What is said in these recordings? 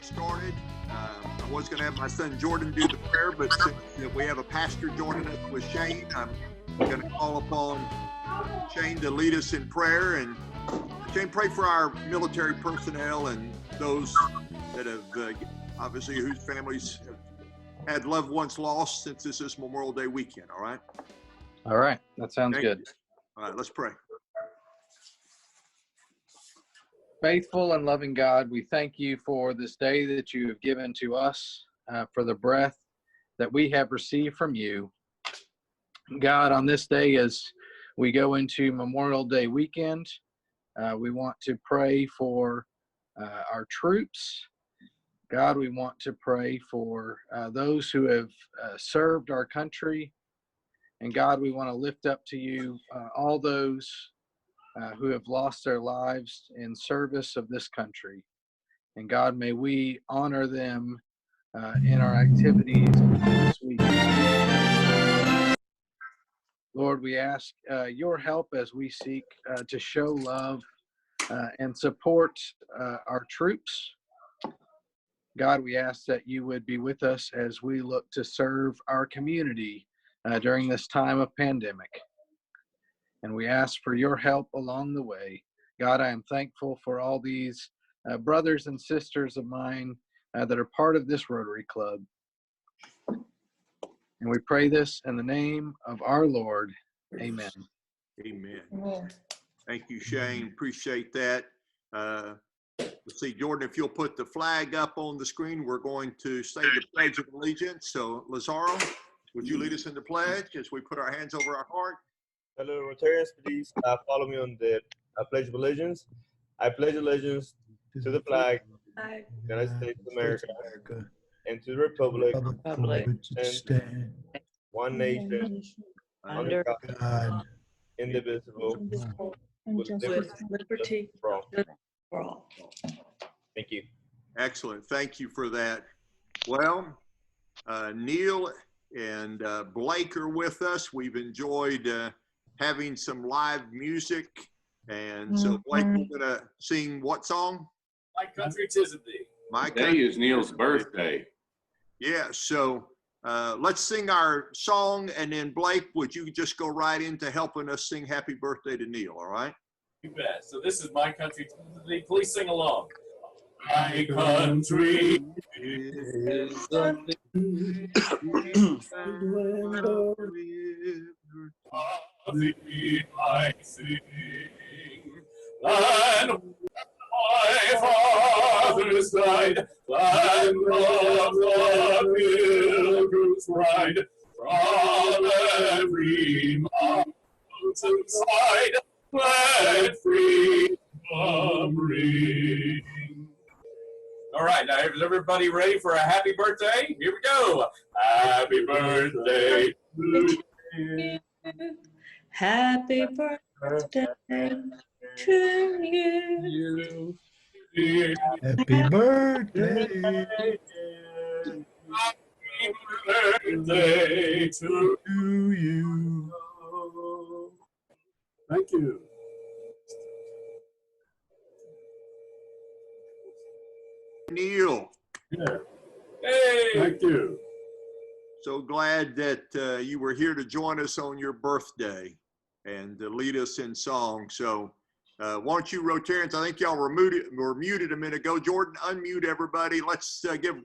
get started. I was going to have my son Jordan do the prayer, but since we have a pastor joining us with Shane, I'm going to call upon Shane to lead us in prayer. And Shane, pray for our military personnel and those that have obviously whose families have had loved ones lost since this is Memorial Day weekend. All right. All right. That sounds good. You. All right. Let's pray. Faithful and loving God, we thank you for this day that you have given to us, for the breath that we have received from you. God, on this day, as we go into Memorial Day weekend, we want to pray for our troops. God, we want to pray for those who have served our country. And God, we want to lift up to you all those who have lost their lives in service of this country. And God, may we honor them in our activities this week. Lord, we ask your help as we seek to show love and support our troops. God, we ask that you would be with us as we look to serve our community during this time of pandemic. And we ask for your help along the way. God, I am thankful for all these brothers and sisters of mine that are part of this Rotary Club. And we pray this in the name of our Lord. Amen. Amen. Amen. Thank you, Shane. Appreciate that. Let's see, Jordan, if you'll put the flag up on the screen, we're going to say the Pledge of Allegiance. So, Lazaro, would you lead us in the pledge as we put our hands over our heart? Fellow Rotarians, please follow me on the Pledge of Allegiance. I pledge allegiance to the flag of the United States of America and to the republic and one nation under God, indivisible, with liberty for all. Thank you. Excellent. Thank you for that. Well, Neil and Blake are with us. We've enjoyed having some live music. And so, Blake, we're going to sing what song? My Country 'Tis of Thee. Today is Neil's birthday. Yeah, so let's sing our song, and then Blake, would you just go right into helping us sing Happy Birthday to Neil, all right? You bet. So this is My Country 'Tis of Thee. Please sing along. My country is the I sing, land my fathers died, land of the Pilgrim's Ride, from every mountain side, let freedom ring. All right, now is everybody ready for a happy birthday? Here we go. Happy birthday to you. Happy birthday to you. Happy birthday. Happy birthday to you. Thank you. Neil. Yeah. Hey. Thank you. So glad that you were here to join us on your birthday and to lead us in song. So why don't you, Rotarians, I think y'all were muted a minute ago. Jordan, unmute everybody. Let's give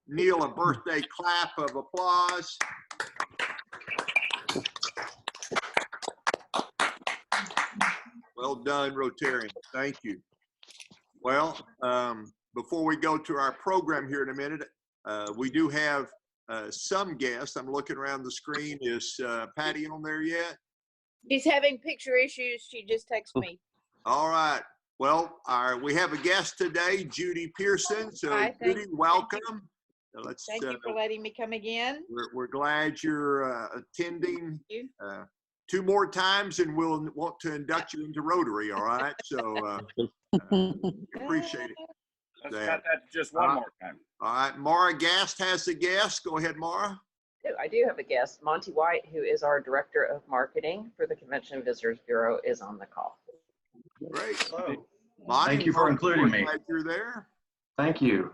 Neil a birthday clap of applause. Well done, Rotarian. Thank you. Well, before we go to our program here in a minute, we do have some guests. I'm looking around the screen. Is Patty on there yet? She's having picture issues. She just texted me. All right. Well, we have a guest today, Judy Pearson. So, Hi, Judy, welcome. Thank you for letting me come again. We're glad you're attending 2 more times, and we'll want to induct you into Rotary. All right. So appreciate it. Let's cut that just one more time. All right. Mara Gast has a guest. Go ahead, Mara. I do have a guest. Monty White, who is our Director of Marketing for the Convention and Visitors Bureau, is on the call. Great. Thank you for including me. Glad you're there. Thank you.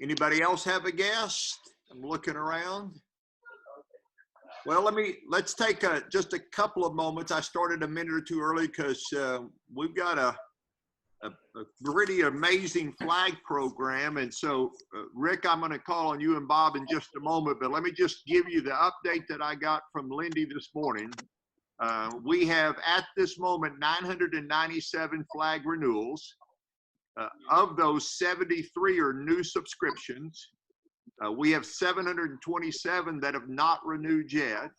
Anybody else have a guest? I'm looking around. Well, let's take just a couple of moments. I started a minute or two early because we've got a pretty amazing flag program. And so, Rick, I'm going to call on you and Bob in just a moment, but let me just give you the update that I got from Lindy this morning. We have at this moment 997 flag renewals. Of those, 73 are new subscriptions. We have 727 that have not renewed yet.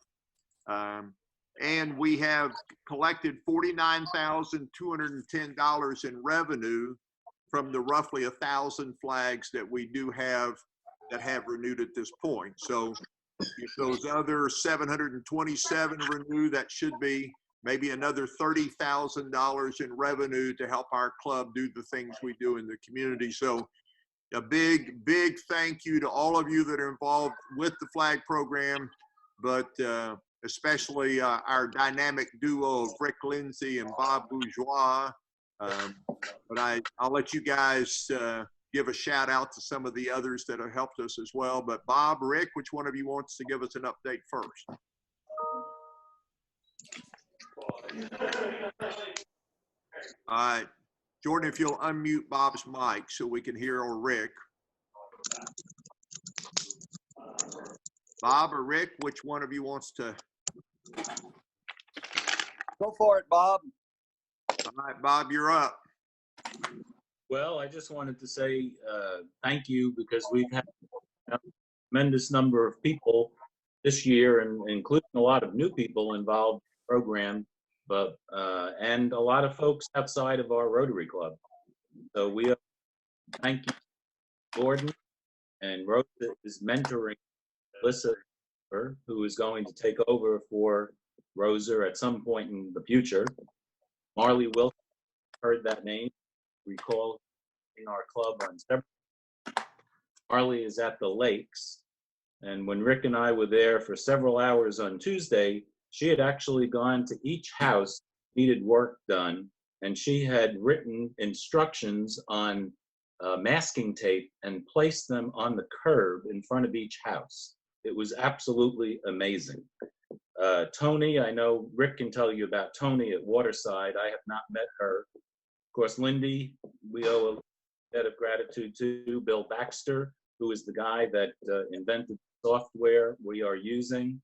And we have collected $49,210 in revenue from the roughly 1,000 flags that we do have that have renewed at this point. So if those other 727 renew, that should be maybe another $30,000 in revenue to help our club do the things we do in the community. So a big thank you to all of you that are involved with the flag program, but especially our dynamic duo of Rick Lindsay and Bob Bourgeois. But I'll let you guys give a shout out to some of the others that have helped us as well. But Bob, Rick, which one of you wants to give us an update first? All right, Jordan, if you'll unmute Bob's mic so we can hear, or Rick. Bob or Rick, which one of you wants to? Go for it, Bob. All right, Bob, you're up. Well, I just wanted to say thank you, because we've had a tremendous number of people this year, and including a lot of new people involved in the program, but and a lot of folks outside of our Rotary Club. So we thank you, Gordon, and Rosa is mentoring Alyssa, who is going to take over for Rosa at some point in the future. Marley Wilson, heard that name, recall in our club on several. Marley is at the lakes, and when Rick and I were there for several hours on Tuesday, she had actually gone to each house, needed work done, and she had written instructions on masking tape and placed them on the curb in front of each house. It was absolutely amazing. Tony, I know Rick can tell you about Tony at Waterside. I have not met her. Of course, Lindy, we owe a debt of gratitude to. Bill Baxter, who is the guy that invented the software we are using.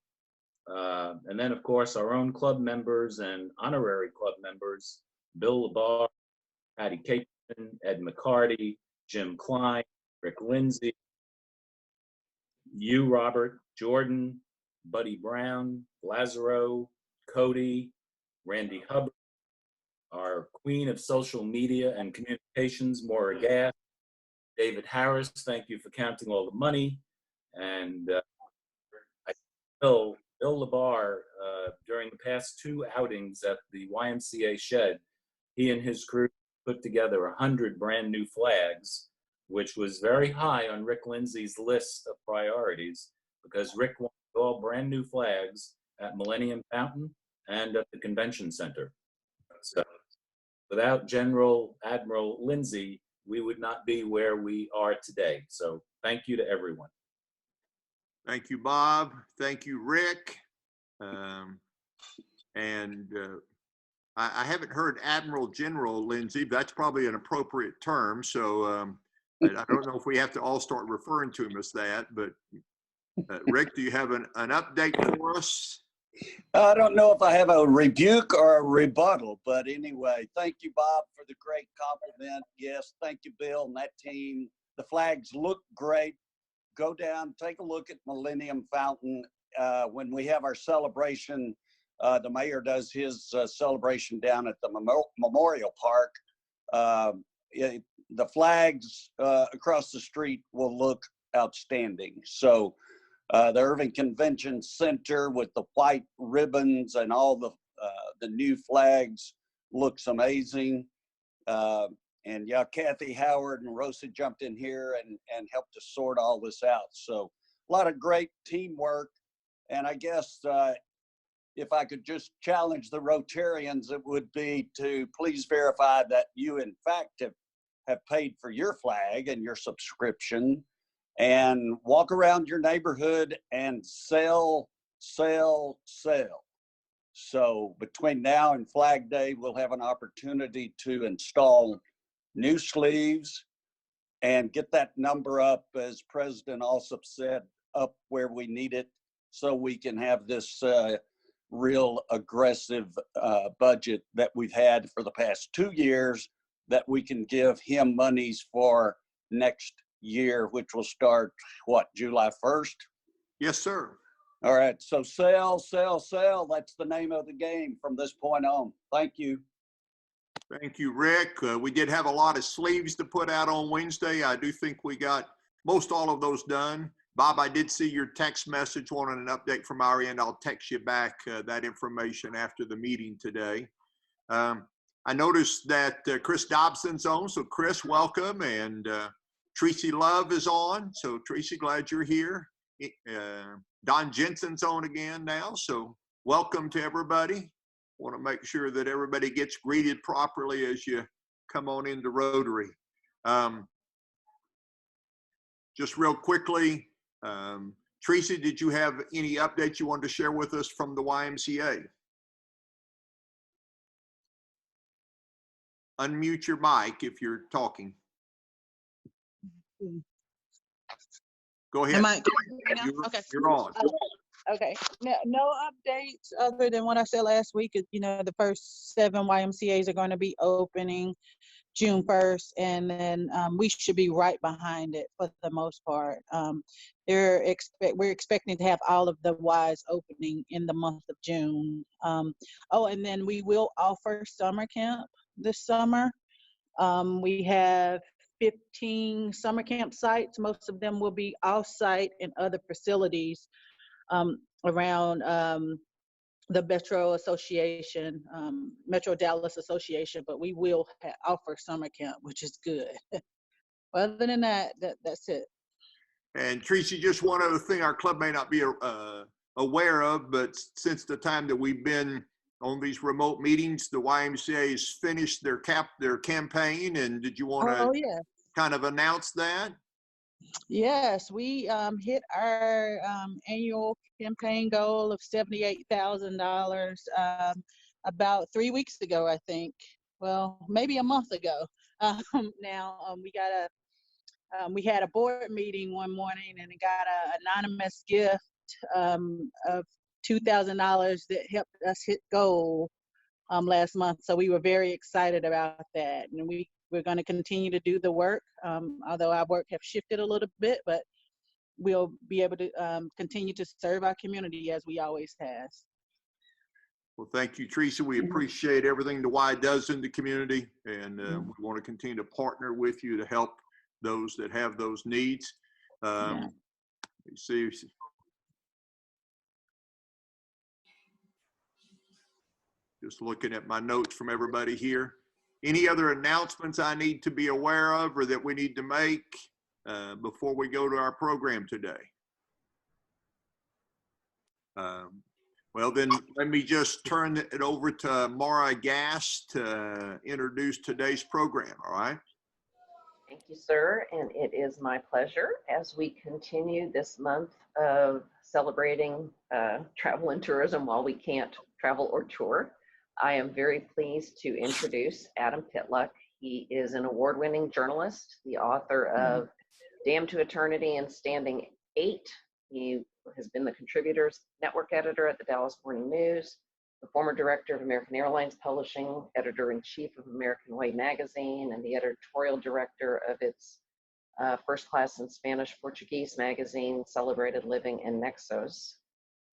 And then, of course, our own club members and honorary club members, Bill LaBar, Patty Capeman, Ed McCarty, Jim Klein, Rick Lindsay, you, Robert, Jordan, Buddy Brown, Lazaro, Cody, Randy Hubbard, our queen of social media and communications, Maura Gass, David Harris, thank you for counting all the money, and Bill LaBar, during the past 2 outings at the YMCA shed, he and his crew put together 100 brand new flags, which was very high on Rick Lindsay's list of priorities, because Rick wanted all brand new flags at Millennium Fountain and at the Convention Center. So without General Admiral Lindsay, we would not be where we are today. So thank you to everyone. Thank you, Bob. Thank you, Rick. I haven't heard Admiral General Lindsay, but that's probably an appropriate term. So I don't know if we have to all start referring to him as that, but Rick, do you have an update for us? I don't know if I have a rebuke or a rebuttal, but anyway, thank you, Bob, for the great compliment. Yes, thank you, Bill, and that team. The flags look great. Go down, take a look at Millennium Fountain. When we have our celebration, the mayor does his celebration down at the Memorial Park. The flags across the street will look outstanding. So the Irving Convention Center with the white ribbons and all the new flags looks amazing. And yeah, Kathy Howard and Rosa jumped in here and helped us sort all this out. So a lot of great teamwork. And I guess if I could just challenge the Rotarians, it would be to please verify that you in fact have paid for your flag and your subscription, and walk around your neighborhood and sell, sell, sell. So between now and Flag Day, we'll have an opportunity to install new sleeves and get that number up, as President Alsop said, up where we need it, so we can have this real aggressive budget that we've had for the past 2 years, that we can give him monies for next year, which will start, what, July 1st? Yes, sir. All right, so sell, sell, sell. That's the name of the game from this point on. Thank you. Thank you, Rick. We did have a lot of sleeves to put out on Wednesday. I do think we got most all of those done. Bob, I did see your text message wanting an update from our end. I'll text you back that information after the meeting today. I noticed that Chris Dobson's on, so Chris, welcome. And Tracy Love is on, so Tracy, glad you're here. Don Jensen's on again now, so welcome to everybody. Want to make sure that everybody gets greeted properly as you come on into Rotary. Just real quickly, Tracy, did you have any updates you wanted to share with us from the YMCA? Unmute your mic if you're talking. Go ahead. Am I okay? You're on. Okay. No updates other than what I said last week. You know, the first 7 YMCAs are going to be opening June 1st, and then we should be right behind it for the most part. We're expecting to have all of the Ys opening in the month of June. Oh, and then we will offer summer camp this summer. We have 15 summer camp sites. Most of them will be off-site in other facilities around the Metro Association, Metro Dallas Association, but we will offer summer camp, which is good. Other than that, that's it. And Tracy, just one other thing our club may not be aware of, but since the time that we've been on these remote meetings, the YMCA has finished their campaign. And did you want to kind of announce that? Yes, we hit our annual campaign goal of $78,000 about 3 weeks ago, I think. Well, maybe a month ago. We had a board meeting one morning, and it got an anonymous gift of $2,000 that helped us hit goal last month. So we were very excited about that, and we're going to continue to do the work, although our work have shifted a little bit, but we'll be able to continue to serve our community as we always have. Well, thank you, Teresa. We appreciate everything the Y does in the community, and we want to continue to partner with you to help those that have those needs. Let me see. Just looking at my notes from everybody here. Any other announcements I need to be aware of or that we need to make before we go to our program today? Well, then let me just turn it over to Mara Gass to introduce today's program, all right? Thank you, sir, and it is my pleasure as we continue this month of celebrating travel and tourism while we can't travel or tour. I am very pleased to introduce Adam Pitluk. He is an award-winning journalist, the author of Damned to Eternity and Standing 8. He has been the Contributors Network editor at the Dallas Morning News, the former director of American Airlines Publishing, editor-in-chief of American Way magazine, and the editorial director of its first class in Spanish-Portuguese magazine, Celebrated Living and Nexos.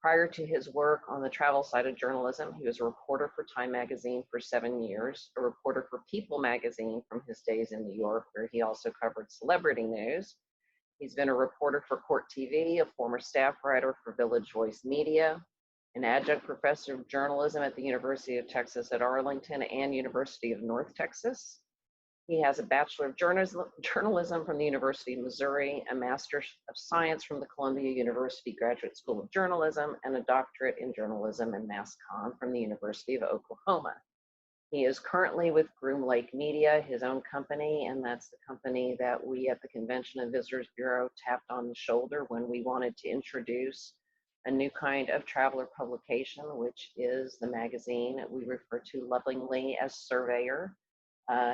Prior to his work on the travel side of journalism, he was a reporter for Time magazine for 7 years, a reporter for People magazine from his days in New York, where he also covered celebrity news. He's been a reporter for Court TV, a former staff writer for Village Voice Media, an adjunct professor of journalism at the University of Texas at Arlington and University of North Texas. He has a Bachelor of Journalism from the University of Missouri, a Master of Science from the Columbia University Graduate School of Journalism, and a doctorate in journalism and mass comm from the University of Oklahoma. He is currently with Groom Lake Media, his own company, and that's the company that we at the Convention and Visitors Bureau tapped on the shoulder when we wanted to introduce a new kind of traveler publication, which is the magazine we refer to lovingly as Surveyor,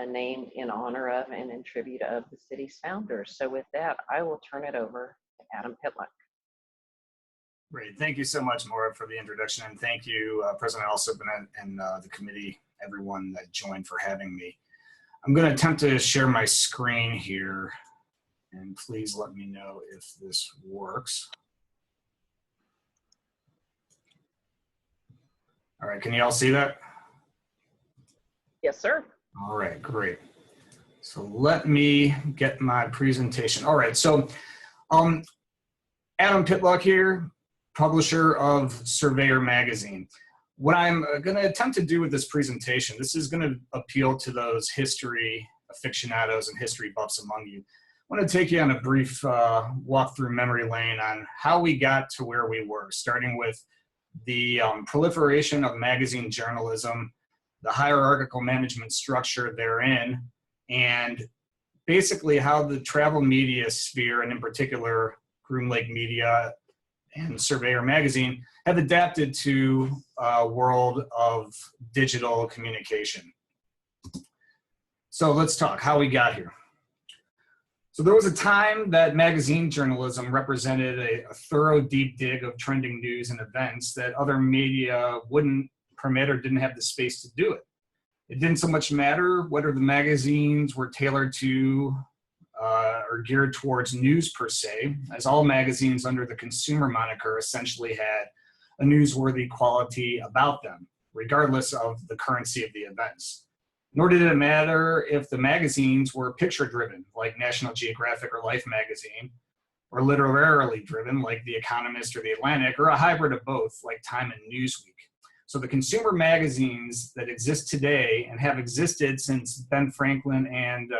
named in honor of and in tribute of the city's founders. So with that, I will turn it over to Adam Pitluk. Great. Thank you so much, Maura, for the introduction. And thank you, President Alsop and the committee, everyone that joined, for having me. I'm going to attempt to share my screen here. And please let me know if this works. All right. Can you all see that? Yes, sir. All right. Great. So let me get my presentation. All right. So Adam Pitluk here, publisher of Surveyor magazine. What I'm going to attempt to do with this presentation, this is going to appeal to those history aficionados and history buffs among you. I want to take you on a brief walk through memory lane on how we got to where we were, starting with the proliferation of magazine journalism, the hierarchical management structure therein, and basically how the travel media sphere, and in particular Groom Lake Media and Surveyor magazine, have adapted to a world of digital communication. So let's talk how we got here. So there was a time that magazine journalism represented a thorough deep dig of trending news and events that other media wouldn't permit or didn't have the space to do it. It didn't so much matter whether the magazines were tailored to or geared towards news per se, as all magazines under the consumer moniker essentially had a newsworthy quality about them, regardless of the currency of the events. Nor did it matter if the magazines were picture-driven, like National Geographic or Life magazine, or literarily driven, like The Economist or The Atlantic, or a hybrid of both, like Time and Newsweek. So the consumer magazines that exist today and have existed since Ben Franklin and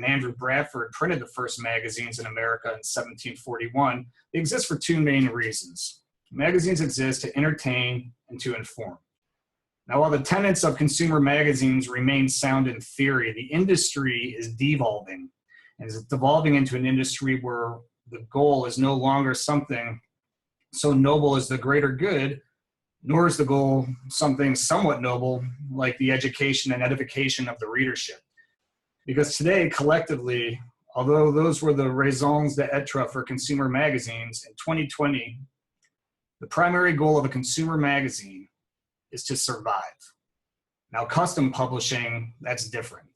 Andrew Bradford printed the first magazines in America in 1741, they exist for two main reasons. Magazines exist to entertain and to inform. Now, while the tenets of consumer magazines remain sound in theory, the industry is devolving, and is devolving into an industry where the goal is no longer something so noble as the greater good, nor is the goal something somewhat noble like the education and edification of the readership. Because today, collectively, although those were the raisons d'etre for consumer magazines, in 2020, the primary goal of a consumer magazine is to survive. Now, custom publishing, that's different.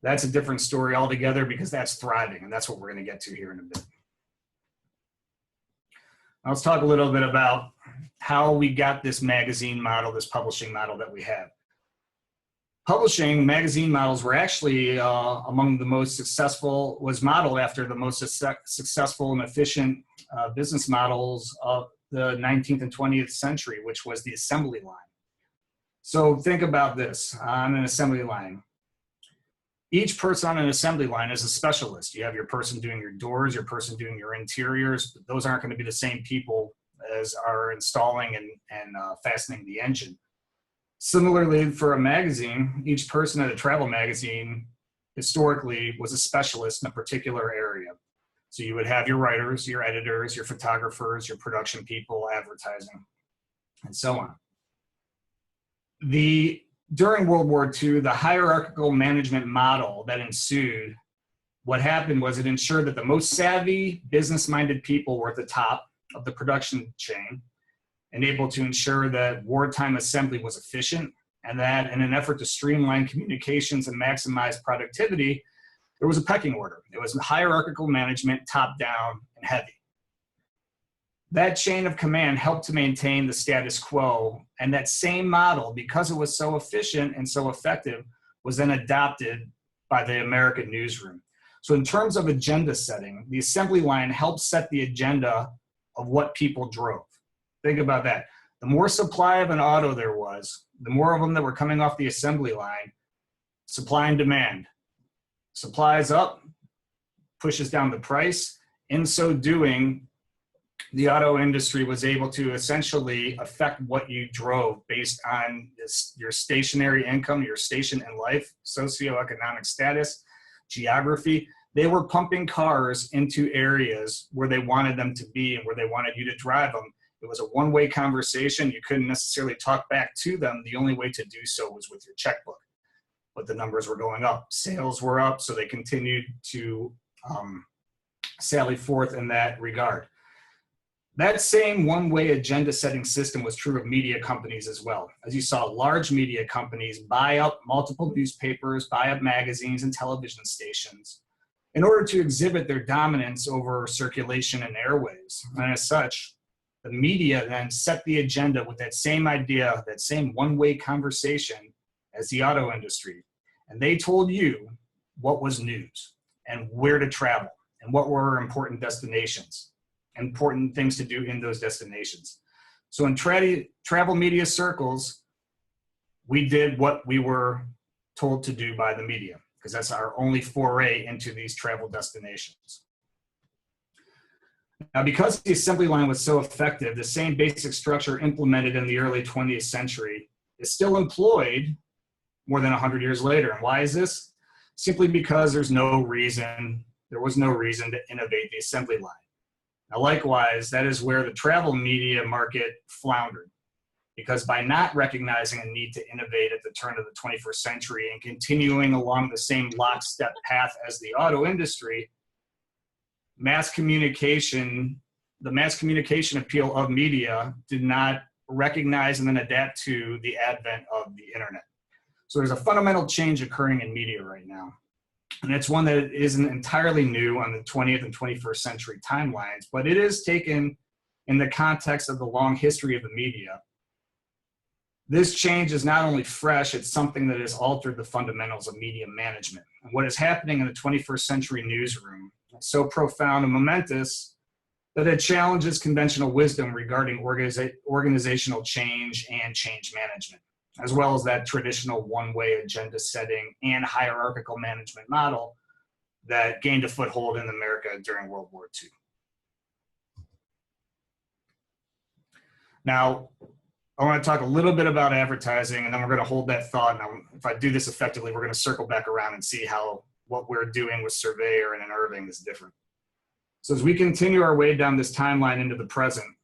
That's a different story altogether, because that's thriving, and that's what we're going to get to here in a bit. Now, let's talk a little bit about how we got this magazine model, this publishing model that we have. Publishing magazine models were actually among the most successful, was modeled after the most successful and efficient business models of the 19th and 20th century, which was the assembly line. So think about this on an assembly line. Each person on an assembly line is a specialist. You have your person doing your doors, your person doing your interiors, but those aren't going to be the same people as are installing and fastening the engine. Similarly, for a magazine, each person at a travel magazine historically was a specialist in a particular area. So you would have your writers, your editors, your photographers, your production people, advertising, and so on. During World War II, the hierarchical management model that ensued, what happened was it ensured that the most savvy, business-minded people were at the top of the production chain, and able to ensure that wartime assembly was efficient, and that in an effort to streamline communications and maximize productivity, there was a pecking order. It was hierarchical management, top-down, and heavy. That chain of command helped to maintain the status quo, and that same model, because it was so efficient and so effective, was then adopted by the American newsroom. So in terms of agenda setting, the assembly line helped set the agenda of what people drove. Think about that. The more supply of an auto there was, the more of them that were coming off the assembly line, supply and demand. Supply is up, pushes down the price. In so doing, the auto industry was able to essentially affect what you drove based on your stationary income, your station in life, socioeconomic status, geography. They were pumping cars into areas where they wanted them to be and where they wanted you to drive them. It was a one-way conversation. You couldn't necessarily talk back to them. The only way to do so was with your checkbook. But the numbers were going up. Sales were up, so they continued to sally forth in that regard. That same one-way agenda-setting system was true of media companies as well. As you saw, large media companies buy up multiple newspapers, buy up magazines and television stations in order to exhibit their dominance over circulation and airwaves. And as such, the media then set the agenda with that same idea, that same one-way conversation as the auto industry. And they told you what was news and where to travel and what were important destinations, important things to do in those destinations. So in travel media circles, we did what we were told to do by the media, because that's our only foray into these travel destinations. Now, because the assembly line was so effective, the same basic structure implemented in the early 20th century is still employed more than 100 years later. And why is this? Simply because there was no reason to innovate the assembly line. Now, likewise, that is where the travel media market floundered, because by not recognizing a need to innovate at the turn of the 21st century and continuing along the same lockstep path as the auto industry, the mass communication appeal of media did not recognize and then adapt to the advent of the internet. So there's a fundamental change occurring in media right now. And it's one that isn't entirely new on the 20th and 21st century timelines, but it is taken in the context of the long history of the media. This change is not only fresh, it's something that has altered the fundamentals of media management. And what is happening in the 21st century newsroom is so profound and momentous that it challenges conventional wisdom regarding organizational change and change management, as well as that traditional one-way agenda setting and hierarchical management model that gained a foothold in America during World War II. Now, I want to talk a little bit about advertising, and then we're going to hold that thought. Now, if I do this effectively, we're going to circle back around and see how what we're doing with Surveyor and in Irving is different. So as we continue our way down this timeline into the present,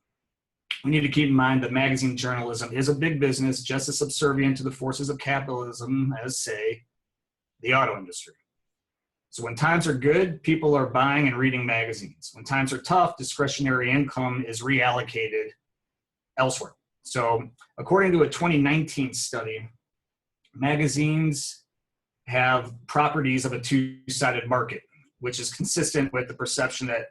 we need to keep in mind that magazine journalism is a big business, just as subservient to the forces of capitalism as, say, the auto industry. So when times are good, people are buying and reading magazines. When times are tough, discretionary income is reallocated elsewhere. So according to a 2019 study, magazines have properties of a two-sided market, which is consistent with the perception that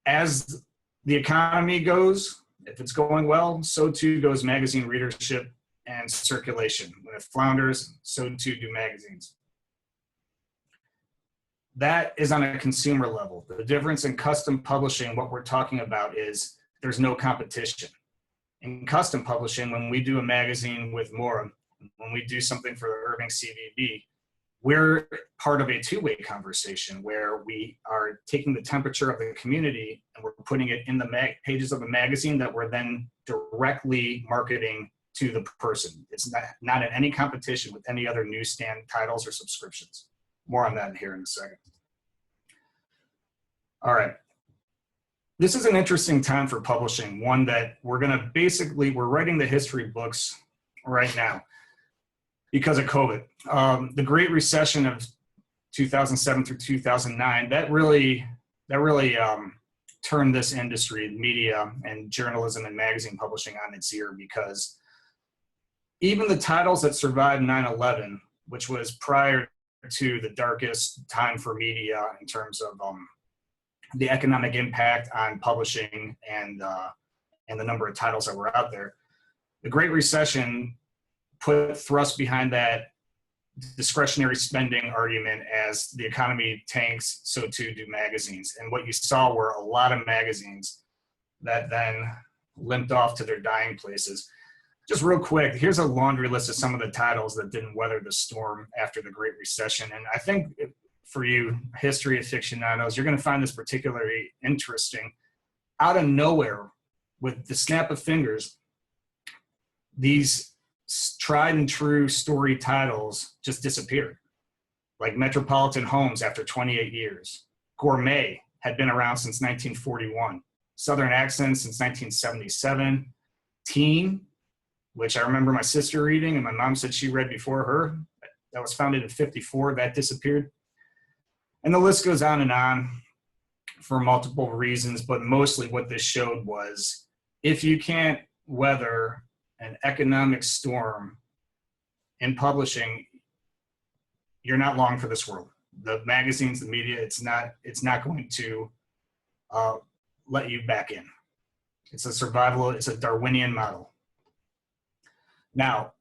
as the economy goes, if it's going well, so too goes magazine readership and circulation. When it flounders, so too do magazines. That is on a consumer level. The difference in custom publishing, what we're talking about is there's no competition. In custom publishing, when we do a magazine with Mora, when we do something for the Irving CVB, we're part of a two-way conversation where we are taking the temperature of the community and we're putting it in the pages of the magazine that we're then directly marketing to the person. It's not in any competition with any other newsstand titles or subscriptions. More on that here in a second. All right. This is an interesting time for publishing, one that we're writing the history books right now because of COVID. The Great Recession of 2007 through 2009, that really turned this industry, media and journalism and magazine publishing on its ear, because even the titles that survived 9/11, which was prior to the darkest time for media in terms of the economic impact on publishing and the number of titles that were out there, the Great Recession put thrust behind that discretionary spending argument. As the economy tanks, so too do magazines. And what you saw were a lot of magazines that then limped off to their dying places. Just real quick, here's a laundry list of some of the titles that didn't weather the storm after the Great Recession. And I think for you history aficionados, you're going to find this particularly interesting. out of nowhere, with the snap of fingers, these tried and true story titles just disappeared. Like Metropolitan Homes after 28 years. Gourmet had been around since 1941. Southern Accent since 1977. Teen, which I remember my sister reading and my mom said she read before her. That was founded in 54, that disappeared. And the list goes on for multiple reasons, but mostly what this showed was if you can't weather an economic storm in publishing, you're not long for this world. The magazines, the media, it's not going to let you back in. It's a survival, it's a Darwinian model. Now,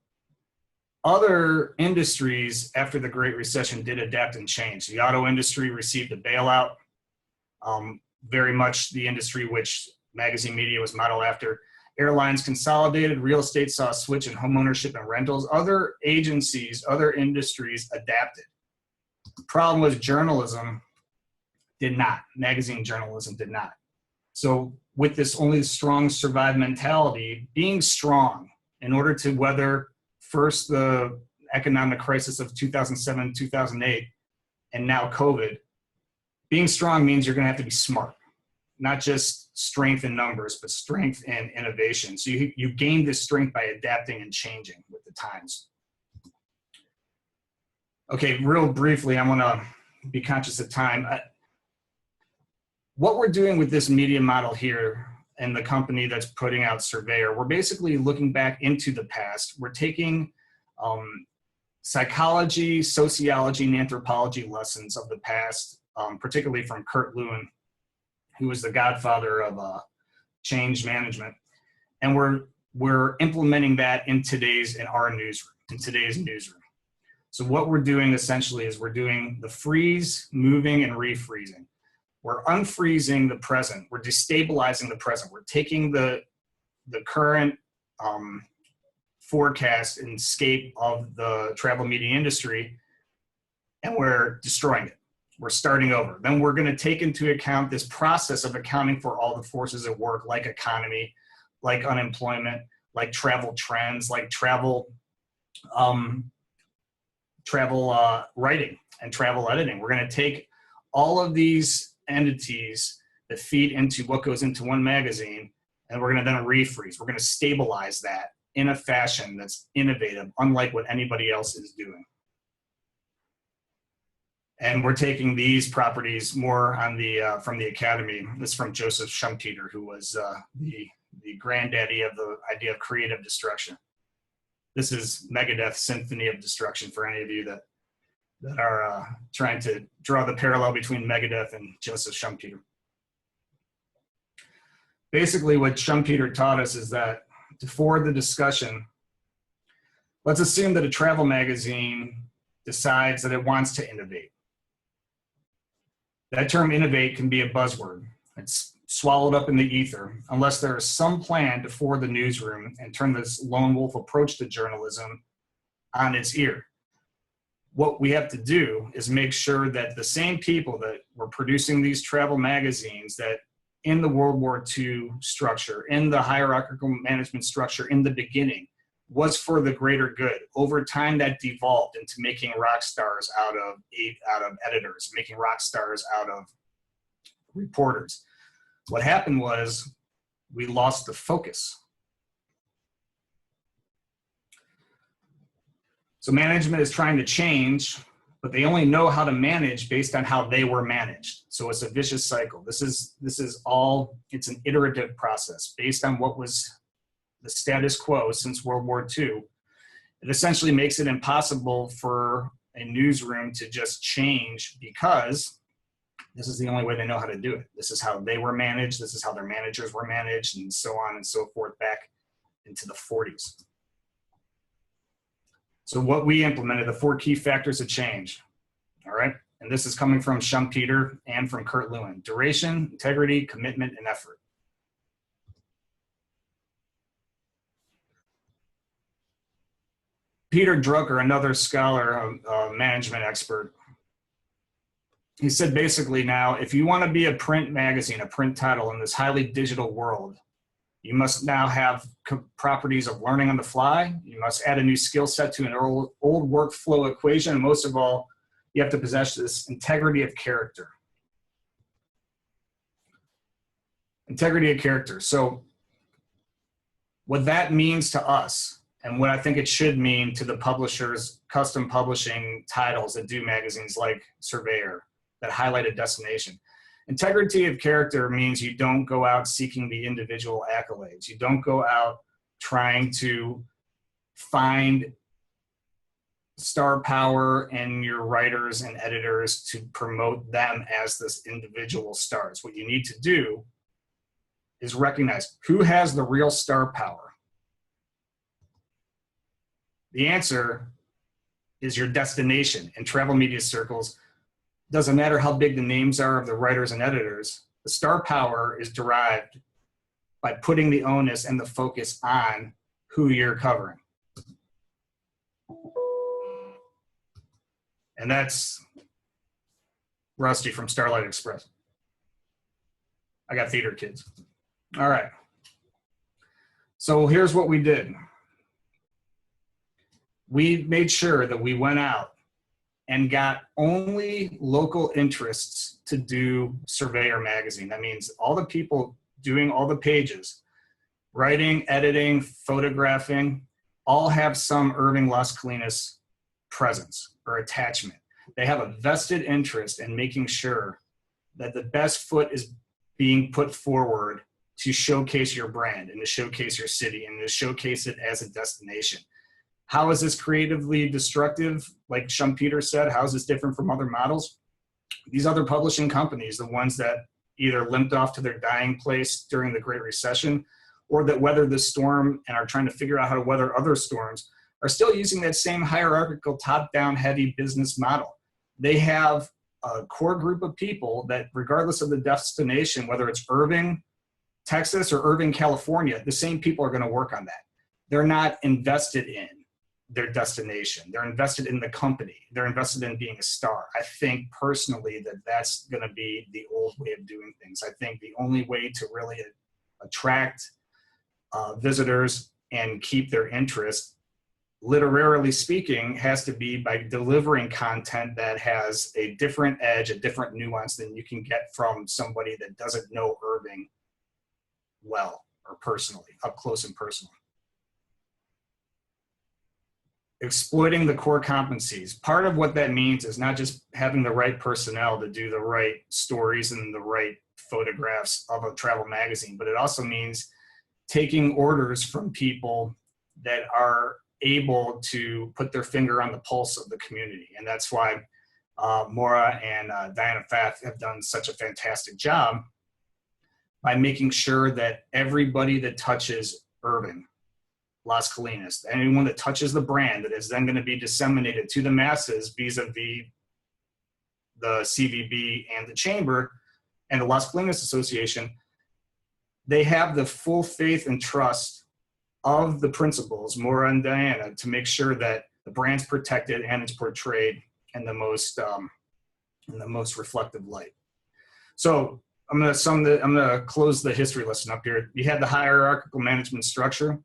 other industries after the Great Recession did adapt and change. The auto industry received a bailout, very much the industry which magazine media was modeled after. Airlines consolidated, real estate saw a switch in home ownership and rentals. Other agencies, other industries adapted. The problem was journalism did not. Magazine journalism did not. So with this only the strong survive mentality, being strong in order to weather first the economic crisis of 2007, 2008, and now COVID, being strong means you're going to have to be smart, not just strength in numbers, but strength in innovation. So you gain this strength by adapting and changing with the times. Okay, real briefly, I want to be conscious of time. What we're doing with this media model here and the company that's putting out Surveyor, we're basically looking back into the past. We're taking psychology, sociology, and anthropology lessons of the past, particularly from Kurt Lewin, who was the godfather of change management. And we're implementing that in today's newsroom. So what we're doing essentially is we're doing the freeze, moving, and refreezing. We're unfreezing the present. We're destabilizing the present. We're taking the current forecast and scape of the travel media industry, and we're destroying it. We're starting over. Then we're going to take into account this process of accounting for all the forces at work, like economy, like unemployment, like travel trends, like travel writing and travel editing. We're going to take all of these entities that feed into what goes into one magazine, and we're going to then refreeze. We're going to stabilize that in a fashion that's innovative, unlike what anybody else is doing. And we're taking these properties more on the from the Academy. This is from Joseph Schumpeter, who was the granddaddy of the idea of creative destruction. This is Megadeth's Symphony of Destruction for any of you that are trying to draw the parallel between Megadeth and Joseph Schumpeter. Basically, what Schumpeter taught us is that to forward the discussion, let's assume that a travel magazine decides that it wants to innovate. That term innovate can be a buzzword. It's swallowed up in the ether unless there is some plan to forward the newsroom and turn this lone wolf approach to journalism on its ear. What we have to do is make sure that the same people that were producing these travel magazines that in the World War II structure, in the hierarchical management structure in the beginning, was for the greater good. Over time, that devolved into making rock stars out of editors, making rock stars out of reporters. What happened was we lost the focus. So management is trying to change, but they only know how to manage based on how they were managed. So it's a vicious cycle. This is all, it's an iterative process based on what was the status quo since World War II. It essentially makes it impossible for a newsroom to just change because this is the only way they know how to do it. This is how they were managed. This is how their managers were managed, and so on and so forth back into the 40s. So what we implemented, the 4 key factors of change, all right? And this is coming from Schumpeter and from Kurt Lewin. Duration, integrity, commitment, and effort. Peter Drucker, another scholar, management expert, he said basically now, if you want to be a print magazine, a print title in this highly digital world, you must now have properties of learning on the fly. You must add a new skill set to an old workflow equation. And most of all, you have to possess this integrity of character. Integrity of character. So what that means to us, and what I think it should mean to the publishers, custom publishing titles that do magazines like Surveyor, that highlight a destination. Integrity of character means you don't go out seeking the individual accolades. You don't go out trying to find star power in your writers and editors to promote them as this individual stars. What you need to do is recognize who has the real star power. The answer is your destination. In travel media circles, doesn't matter how big the names are of the writers and editors, the star power is derived by putting the onus and the focus on who you're covering. And that's Rusty from Starlight Express. I got theater kids. All right. So here's what we did. We made sure that we went out and got only local interests to do Surveyor magazine. That means all the people doing all the pages, writing, editing, photographing, all have some Irving Las Colinas presence or attachment. They have a vested interest in making sure that the best foot is being put forward to showcase your brand and to showcase your city and to showcase it as a destination. How is this creatively destructive? Like Schumpeter said, how is this different from other models? These other publishing companies, the ones that either limped off to their dying place during the Great Recession or that weathered the storm and are trying to figure out how to weather other storms, are still using that same hierarchical top-down heavy business model. They have a core group of people that, regardless of the destination, whether it's Irving, Texas, or Irving, California, the same people are going to work on that. They're not invested in their destination. They're invested in the company. They're invested in being a star. I think personally that that's going to be the old way of doing things. I think the only way to really attract visitors and keep their interest, literarily speaking, has to be by delivering content that has a different edge, a different nuance than you can get from somebody that doesn't know Irving well or personally, up close and personal. Exploiting the core competencies. Part of what that means is not just having the right personnel to do the right stories and the right photographs of a travel magazine, but it also means taking orders from people that are able to put their finger on the pulse of the community. And that's why Maura and Diana Pfaff have done such a fantastic job by making sure that everybody that touches Irving, Las Colinas, anyone that touches the brand that is then going to be disseminated to the masses vis-a-vis the CVB and the Chamber and the Las Colinas Association, they have the full faith and trust of the principals, Maura and Diana, to make sure that the brand's protected and it's portrayed in the most reflective light. So I'm going to close the history lesson up here. You had the hierarchical management structure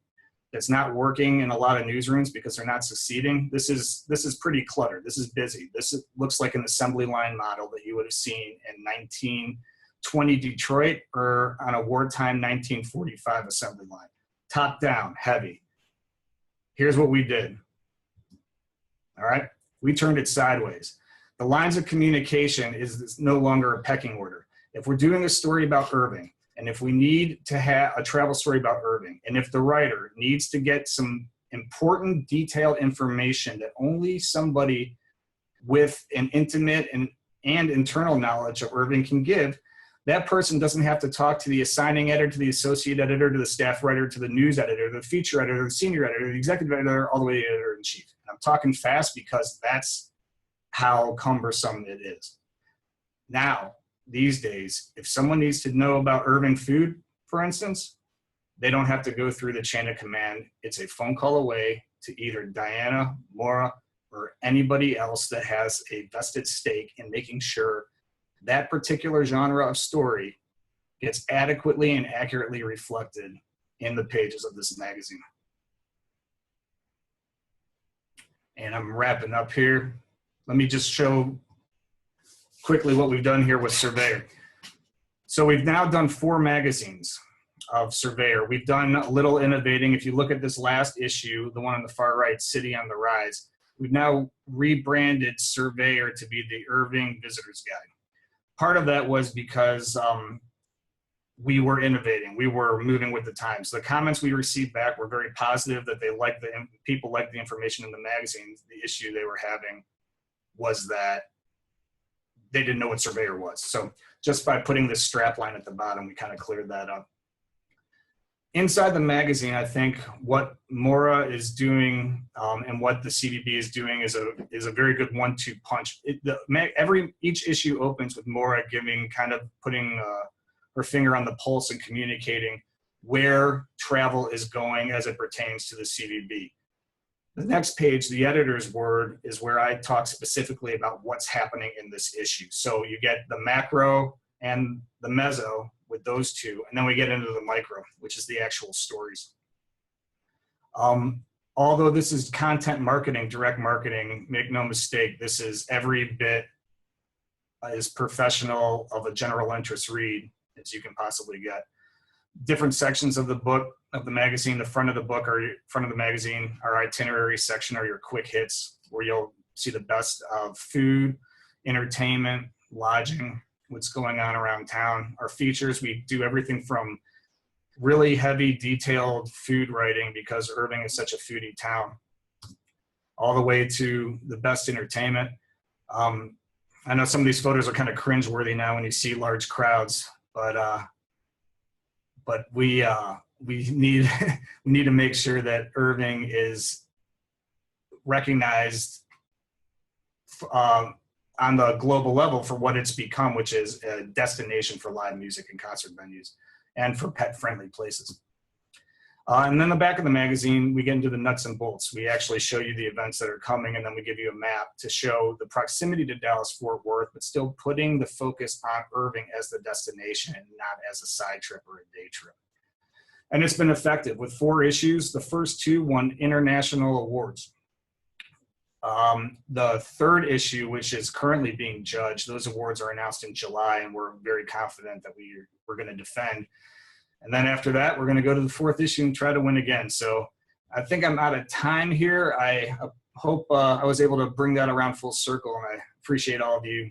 that's not working in a lot of newsrooms because they're not succeeding. This is pretty cluttered. This is busy. Looks like an assembly line model that you would have seen in 1920 Detroit or on a wartime 1945 assembly line. Top down, heavy. Here's what we did. All right, we turned it sideways. The lines of communication is no longer a pecking order. If we're doing a story about Irving, and if we need to have a travel story about Irving, and if the writer needs to get some important detailed information that only somebody with an intimate and internal knowledge of Irving can give, that person doesn't have to talk to the assigning editor, to the associate editor, to the staff writer, to the news editor, the feature editor, the senior editor, the executive editor, all the way to the editor-in-chief. And I'm talking fast because that's how cumbersome it is. Now, these days, if someone needs to know about Irving food, for instance, they don't have to go through the chain of command. It's a phone call away to either Diana, Maura, or anybody else that has a vested stake in making sure that particular genre of story gets adequately and accurately reflected in the pages of this magazine. And I'm wrapping up here. Let me just show quickly what we've done here with Surveyor. So we've now done 4 magazines of Surveyor. We've done a little innovating. If you look at this last issue, the one on the far right, City on the Rise, we've now rebranded Surveyor to be the Irving Visitor's Guide. Part of that was because we were innovating. We were moving with the times. The comments we received back were very positive, that they liked people liked the information in the magazine. The issue they were having was that they didn't know what Surveyor was. So just by putting this strap line at the bottom, we kind of cleared that up. Inside the magazine, I think what Maura is doing and what the CVB is doing is a very good 1-2 punch. Each issue opens with Maura putting her finger on the pulse and communicating where travel is going as it pertains to the CVB. The next page, the editor's word, is where I talk specifically about what's happening in this issue. So you get the macro and the meso with those two, and then we get into the micro, which is the actual stories. Although this is content marketing, direct marketing, make no mistake, this is every bit as professional of a general interest read as you can possibly get. Different sections of the book, of the magazine, the front of the magazine, our itinerary section are your quick hits, where you'll see the best of food, entertainment, lodging, what's going on around town. Our features, we do everything from really heavy, detailed food writing, because Irving is such a foodie town, all the way to the best entertainment. I know some of these photos are kind of cringeworthy now when you see large crowds, but we need we need to make sure that Irving is recognized on the global level for what it's become, which is a destination for live music and concert venues and for pet-friendly places. And then the back of the magazine, we get into the nuts and bolts. We actually show you the events that are coming, and then we give you a map to show the proximity to Dallas-Fort Worth, but still putting the focus on Irving as the destination and not as a side trip or a day trip. And it's been effective. With 4 issues, the first 2 won international awards. The 3rd issue, which is currently being judged, those awards are announced in July, and we're very confident that we're going to defend. And then after that, we're going to go to the 4th issue and try to win again. So I think I'm out of time here. I hope I was able to bring that around full circle, and I appreciate all of you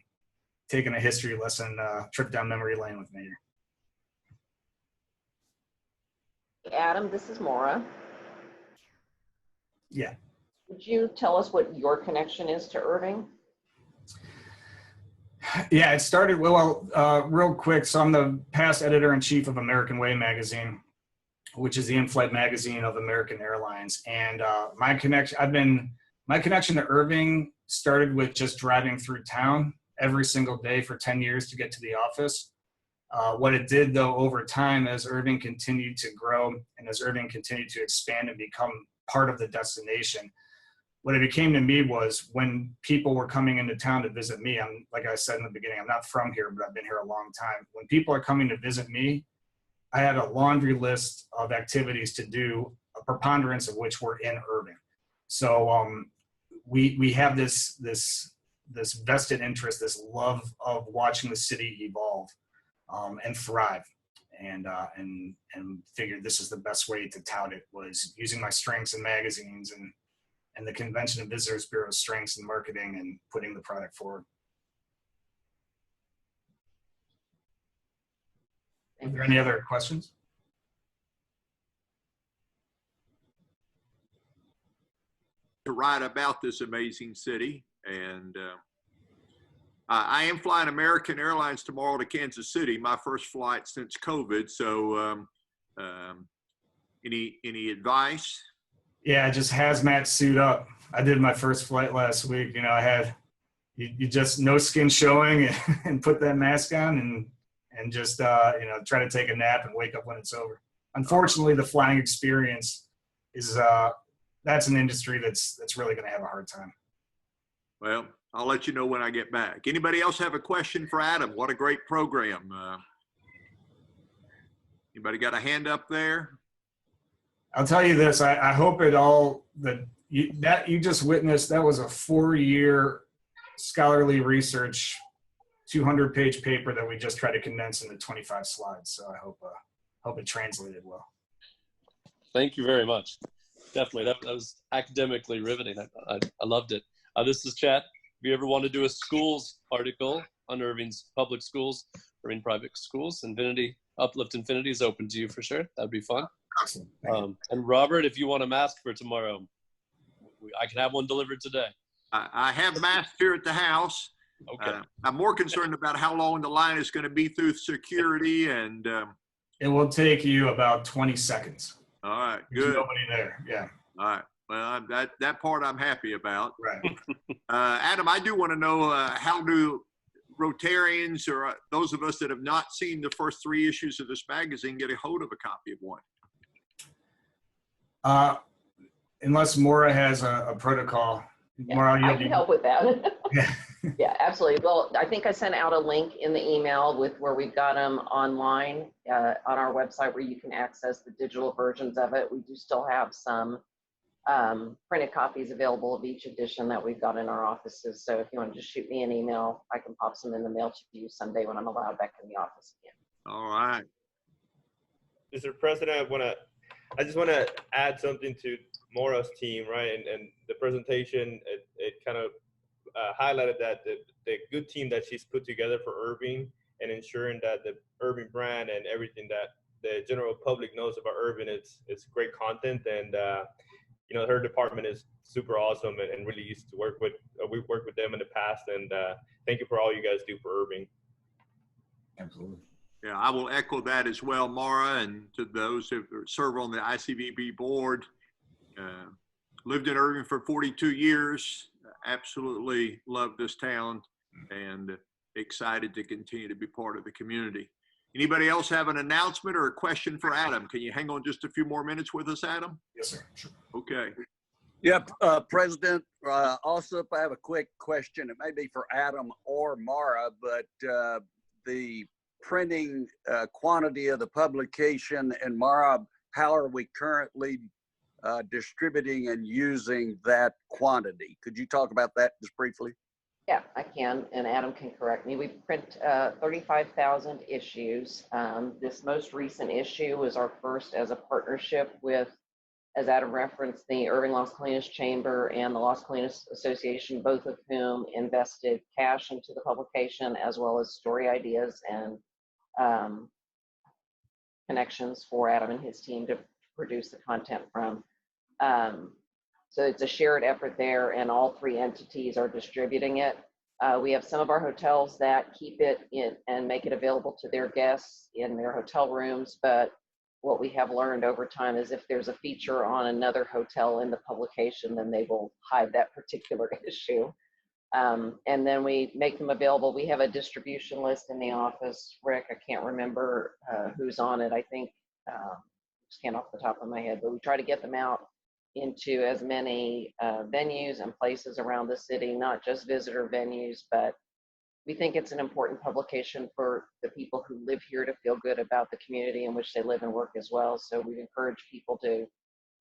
taking a history lesson trip down memory lane with me here. Adam, this is Maura. Yeah. Would you tell us what your connection is to Irving? Yeah, it started, real quick. So I'm the past editor-in-chief of American Way magazine, which is the in-flight magazine of American Airlines. And my connection to Irving started with just driving through town every single day for 10 years to get to the office. What it did, though, over time, as Irving continued to grow and as Irving continued to expand and become part of the destination, what it became to me was when people were coming into town to visit me, like I said in the beginning, I'm not from here, but I've been here a long time. When people are coming to visit me, I had a laundry list of activities to do, a preponderance of which were in Irving. So we have this vested interest, this love of watching the city evolve and thrive, and figured this is the best way to tout it, was using my strengths in magazines and the Convention and Visitors Bureau's strengths in marketing and putting the product forward. Are there any other questions? To write about this amazing city, and I am flying American Airlines tomorrow to Kansas City, my first flight since COVID. So any advice? Yeah, just hazmat suit up. I did my first flight last week. You know, I had you just no skin showing and put that mask on and just try to take a nap and wake up when it's over. Unfortunately, the flying experience is that's an industry that's really going to have a hard time. Well, I'll let you know when I get back. Anybody else have a question for Adam? What a great program. Anybody got a hand up there? I'll tell you this, I hope it all, that you just witnessed, that was a 4-year scholarly research, 200-page paper that we just tried to condense into 25 slides. So I hope it translated well. Thank you very much. Definitely, that was academically riveting. I loved it. This is Chad. If you ever want to do a schools article on Irving's public schools, Irving private schools, Uplift Infinity is open to you for sure. That'd be fun. Awesome. And Robert, if you want a mask for tomorrow, I can have one delivered today. I have masks here at the house. Okay. I'm more concerned about how long the line is going to be through security, and it will take you about 20 seconds. All right, There's good. nobody there. Yeah. All right. Well, that part I'm happy about. Right. Adam, I do want to know how do Rotarians or those of us that have not seen the first 3 issues of this magazine get a hold of a copy of one? Unless Maura has a protocol. Yeah, Maura, I can help with that. Yeah. Yeah, absolutely. Well, I think I sent out a link in the email with where we've got them online on our website where you can access the digital versions of it. We do still have some printed copies available of each edition that we've got in our offices. So if you want to just shoot me an email, I can pop some in the mail to you someday when I'm allowed back in the office again. All right. Mr. President, I just want to add something to Maura's team, right? And the presentation, it kind of highlighted that the good team that she's put together for Irving and ensuring that the Irving brand and everything that the general public knows about Irving, it's great content. And, you know, her department is super awesome and really used to work with, we've worked with them in the past. And thank you for all you guys do for Irving. Absolutely. Yeah, I will echo that as well, Maura, and to those who serve on the ICVB board. Lived in Irving for 42 years. Absolutely love this town and excited to continue to be part of the community. Anybody else have an announcement or a question for Adam? Can you hang on just a few more minutes with us, Adam? Yes, sir. Sure. Okay. Yep, President Alsup, I have a quick question. It may be for Adam or Maura, but the printing quantity of the publication, and Maura, how are we currently distributing and using that quantity? Could you talk about that just briefly? Yeah, I can, and Adam can correct me. We print 35,000 issues. This most recent issue was our first as a partnership with, as Adam referenced, the Irving Las Colinas Chamber and the Las Colinas Association, both of whom invested cash into the publication, as well as story ideas and connections for Adam and his team to produce the content from. So it's a shared effort there, and all 3 entities are distributing it. We have some of our hotels that keep it in and make it available to their guests in their hotel rooms, but what we have learned over time is if there's a feature on another hotel in the publication, then they will hide that particular issue. And then we make them available. We have a distribution list in the office. Rick, I can't remember who's on it. I think, just can't off the top of my head, but we try to get them out into as many venues and places around the city, not just visitor venues, but we think it's an important publication for the people who live here to feel good about the community in which they live and work as well. So we encourage people to,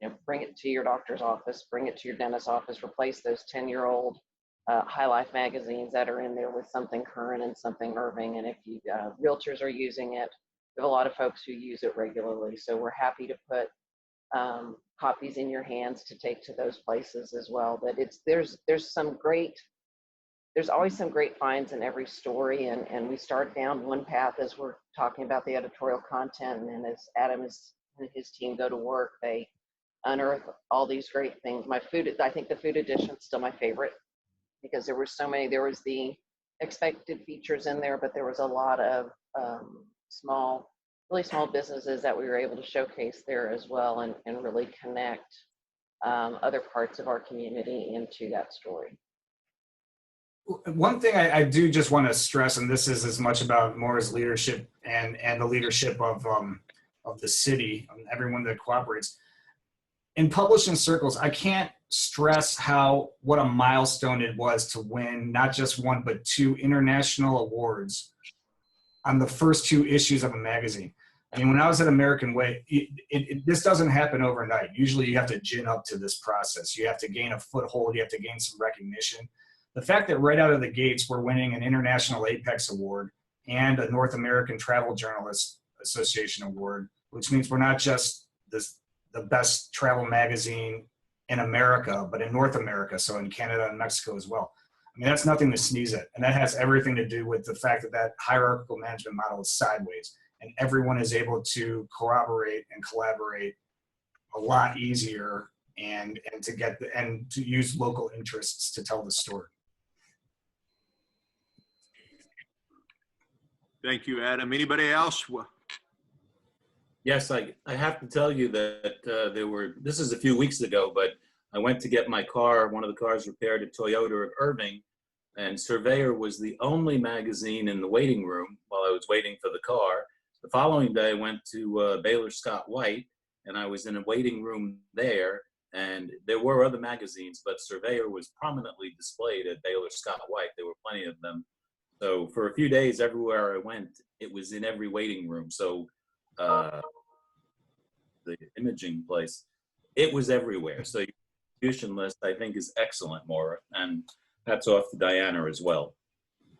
you know, bring it to your doctor's office, bring it to your dentist's office, replace those 10-year-old High Life magazines that are in there with something current and something Irving. And if you realtors are using it, we have a lot of folks who use it regularly. So we're happy to put copies in your hands to take to those places as well. But there's always some great finds in every story, and we start down one path as we're talking about the editorial content, and as Adam and his team go to work, they unearth all these great things. I think the food edition is still my favorite because there were so many. There was the expected features in there, but there was a lot of really small businesses that we were able to showcase there as well, and really connect other parts of our community into that story. One thing I do just want to stress, and this is as much about Maura's leadership and the leadership of the city and everyone that cooperates. In publishing circles, I can't stress what a milestone it was to win not just one, but 2 international awards on the first 2 issues of a magazine. I mean, when I was at American Way, this doesn't happen overnight. Usually you have to gin up to this process. You have to gain a foothold. You have to gain some recognition. The fact that right out of the gates, we're winning an International Apex Award and a North American Travel Journalists Association Award, which means we're not just the best travel magazine in America, but in North America, so in Canada and Mexico as well. I mean, that's nothing to sneeze at. And that has everything to do with the fact that hierarchical management model is sideways, and everyone is able to corroborate and collaborate a lot easier and to use local interests to tell the story. Thank you, Adam. Anybody else? Yes, I have to tell you that this is a few weeks ago, but I went to get my car, one of the cars repaired at Toyota of Irving, and Surveyor was the only magazine in the waiting room while I was waiting for the car. The following day, I went to Baylor Scott White, and I was in a waiting room there, and there were other magazines, but Surveyor was prominently displayed at Baylor Scott White. There were plenty of them. So for a few days, everywhere I went, it was in every waiting room. So the imaging place, it was everywhere. So your distribution list, I think, is excellent, Maura, and hats off to Diana as well.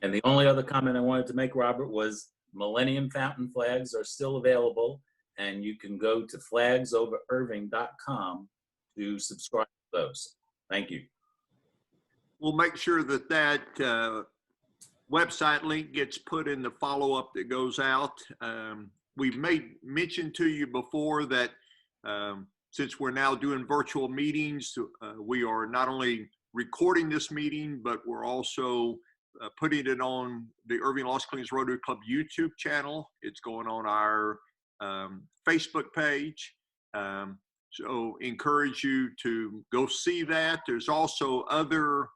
And the only other comment I wanted to make, Robert, was Millennium Fountain flags are still available, and you can go to flagsoverirving.com to subscribe to those. Thank you. We'll make sure that website link gets put in the follow-up that goes out. We've made mention to you before that since we're now doing virtual meetings, we are not only recording this meeting, but we're also putting it on the Irving Las Colinas Rotary Club YouTube channel. It's going on our Facebook page. So encourage you to go see that. There's also other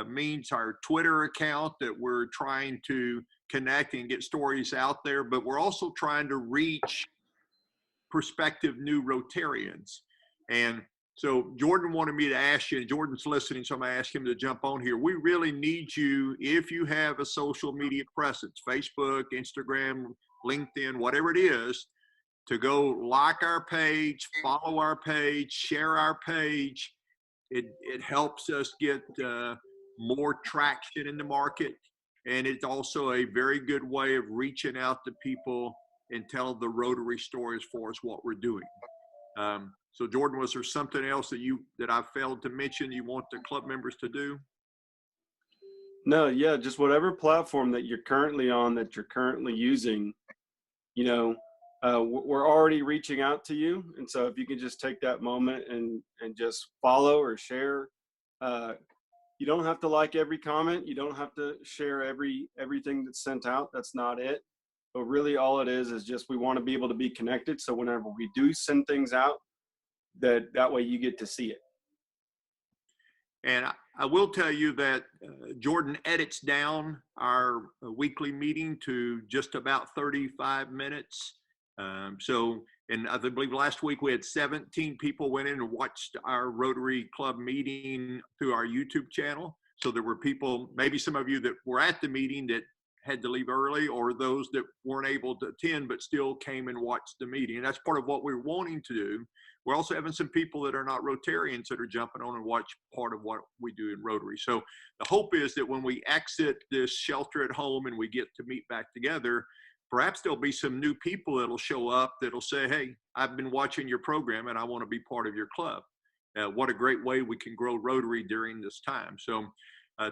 means, our Twitter account that we're trying to connect and get stories out there, but we're also trying to reach prospective new Rotarians. And so Jordan wanted me to ask you, and Jordan's listening, so I'm gonna ask him to jump on here. We really need you, if you have a social media presence, Facebook, Instagram, LinkedIn, whatever it is, to go like our page, follow our page, share our page. It helps us get more traction in the market. And it's also a very good way of reaching out to people and telling the Rotary story as far as what we're doing. So Jordan, was there something else that I failed to mention you want the club members to do? No, yeah, just whatever platform that you're currently on, that you're currently using, you know, we're already reaching out to you. And so if you can just take that moment and just follow or share, you don't have to like every comment. You don't have to share everything that's sent out. That's not it. But really all it is just we want to be able to be connected. So whenever we do send things out, that way you get to see it. And I will tell you that Jordan edits down our weekly meeting to just about 35 minutes. And I believe last week we had 17 people went in and watched our Rotary Club meeting through our YouTube channel. So there were people, maybe some of you that were at the meeting that had to leave early, or those that weren't able to attend but still came and watched the meeting. And that's part of what we're wanting to do. We're also having some people that are not Rotarians that are jumping on and watch part of what we do in Rotary. So the hope is that when we exit this shelter at home and we get to meet back together, perhaps there'll be some new people that'll show up that'll say, hey, I've been watching your program and I want to be part of your club. What a great way we can grow Rotary during this time. So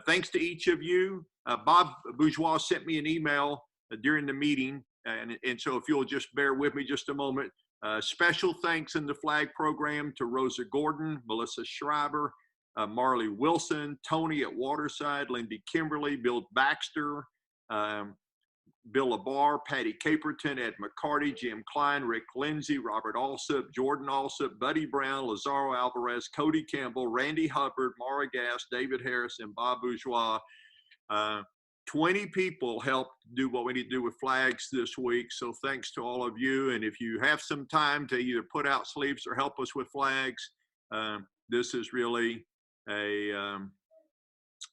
thanks to each of you. Bob Bourgeois sent me an email during the meeting. And so if you'll just bear with me just a moment. Special thanks in the flag program to Rosa Gordon, Melissa Schreiber, Marley Wilson, Tony at Waterside, Lindy Kimberly, Bill Baxter, Bill Labar, Patty Caperton, Ed McCarty, Jim Klein, Rick Lindsay, Robert Alsop, Jordan Alsop, Buddy Brown, Lazaro Alvarez, Cody Campbell, Randy Hubbard, Mara Gass, David Harris, and Bob Bourgeois. 20 people helped do what we need to do with flags this week. So thanks to all of you. And if you have some time to either put out sleeves or help us with flags, this is really an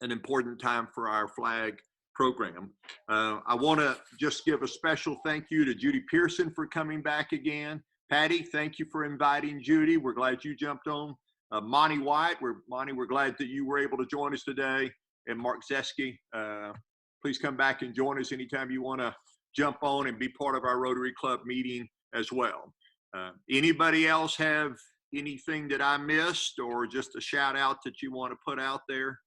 important time for our flag program. I want to just give a special thank you to Judy Pearson for coming back again. Patty, thank you for inviting Judy. We're glad you jumped on. Monty White, we're glad that you were able to join us today. And Mark Zeski, please come back and join us anytime you want to jump on and be part of our Rotary Club meeting as well. Anybody else have anything that I missed, or just a shout out that you want to put out there?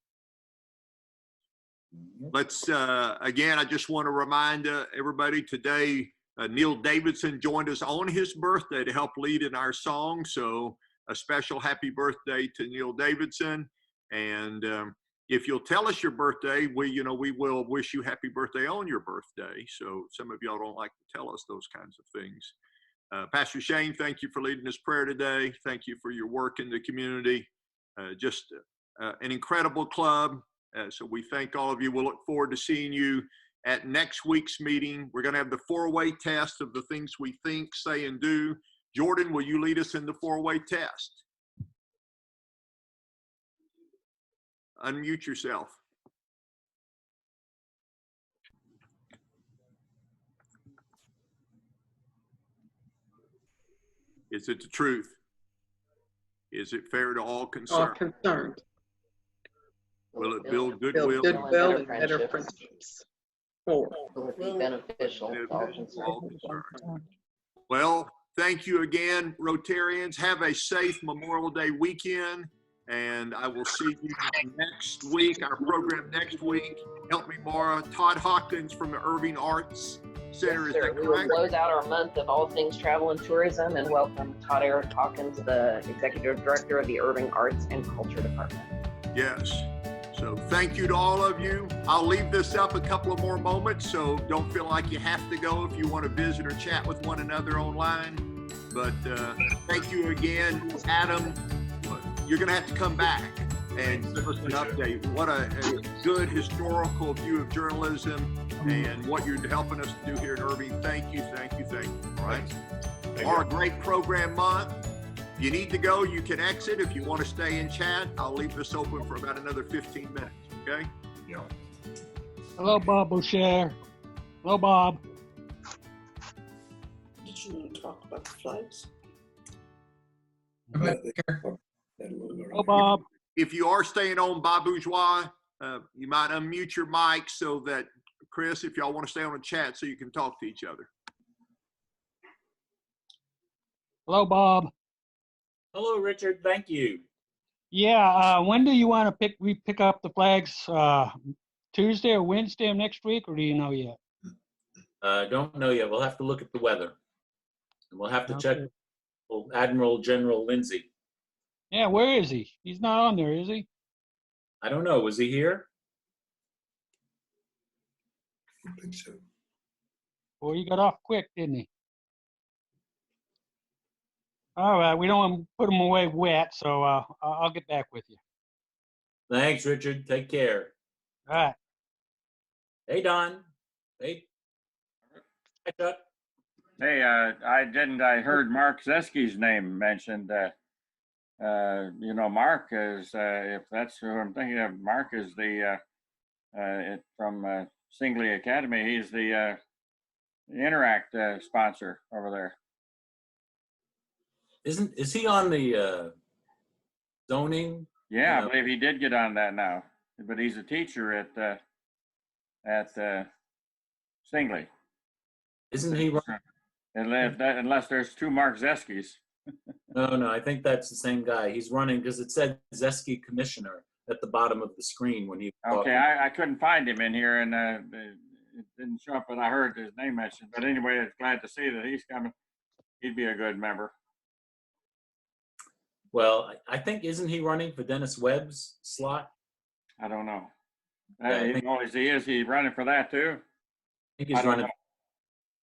Let's, again, I just want to remind everybody today, Neil Davidson joined us on his birthday to help lead in our song. So a special happy birthday to Neil Davidson. And if you'll tell us your birthday, we will wish you happy birthday on your birthday. So some of y'all don't like to tell us those kinds of things. Pastor Shane, thank you for leading this prayer today. Thank you for your work in the community. Just an incredible club. So we thank all of you. We'll look forward to seeing you at next week's meeting. We're going to have the 4-way test of the things we think, say, and do. Jordan, will you lead us in the 4-way test? Unmute yourself. Is it the truth? Is it fair to all concerned? All concerned. Will it build goodwill and better friendships? 4. Will it be beneficial to all concerned? Well, thank you again, Rotarians. Have a safe Memorial Day weekend, and I will see you next week, our program next week. Help me, Mara. Todd Hawkins from the Irving Arts Center. Yes, sir. We will close out our month of all things travel and tourism and welcome Todd Eric Hawkins, the Executive Director of the Irving Arts and Culture Department. Yes. So thank you to all of you. I'll leave this up a couple of more moments, so don't feel like you have to go if you want to visit or chat with one another online. But thank you again, Adam. You're going to have to come back and give us an update. What a good historical view of journalism and what you're helping us to do here in Irving. Thank you, thank you, thank you. All right. Our great program month. If you need to go, you can exit. If you want to stay and chat, I'll leave this open for about another 15 minutes, okay? Yeah. Hello, Bob Boucher. Hello, Bob. Did you want to talk about the flags? Hello, Bob. If you are staying on Bob Bourgeois, you might unmute your mic so that, Chris, if y'all want to stay on the chat so you can talk to each other. Hello, Bob. Hello, Richard. Thank you. Yeah, when do you want to pick up the flags? Tuesday or Wednesday of next week, or do you know yet? Don't know yet. We'll have to look at the weather. And we'll have to check Admiral General Lindsay. Yeah, where is he? He's not on there, is he? I don't know. Was he here? I don't think so. Well, he got off quick, didn't he? All right, we don't want to put him away wet, so I'll get back with you. Thanks, Richard. Take care. All right. Hey, Don. Hey. Hi, Chuck. Hey, I heard Mark Zeski's name mentioned. Mark is, if that's who I'm thinking of, Mark is the, from Singley Academy. He's the Interact sponsor over there. Is he on the zoning? Yeah, I believe he did get on that now, but he's a teacher at Singley. Isn't he? Unless there's 2 Mark Zeskis. No, I think that's the same guy. He's running because it said Zeski Commissioner at the bottom of the screen when he. Okay, I couldn't find him in here, and it didn't show up, but I heard his name mentioned. But anyway, I'm glad to see that he's coming. He'd be a good member. Well, I think, isn't he running for Dennis Webb's slot? I don't know. Yeah, He's running for that too? I think he's running.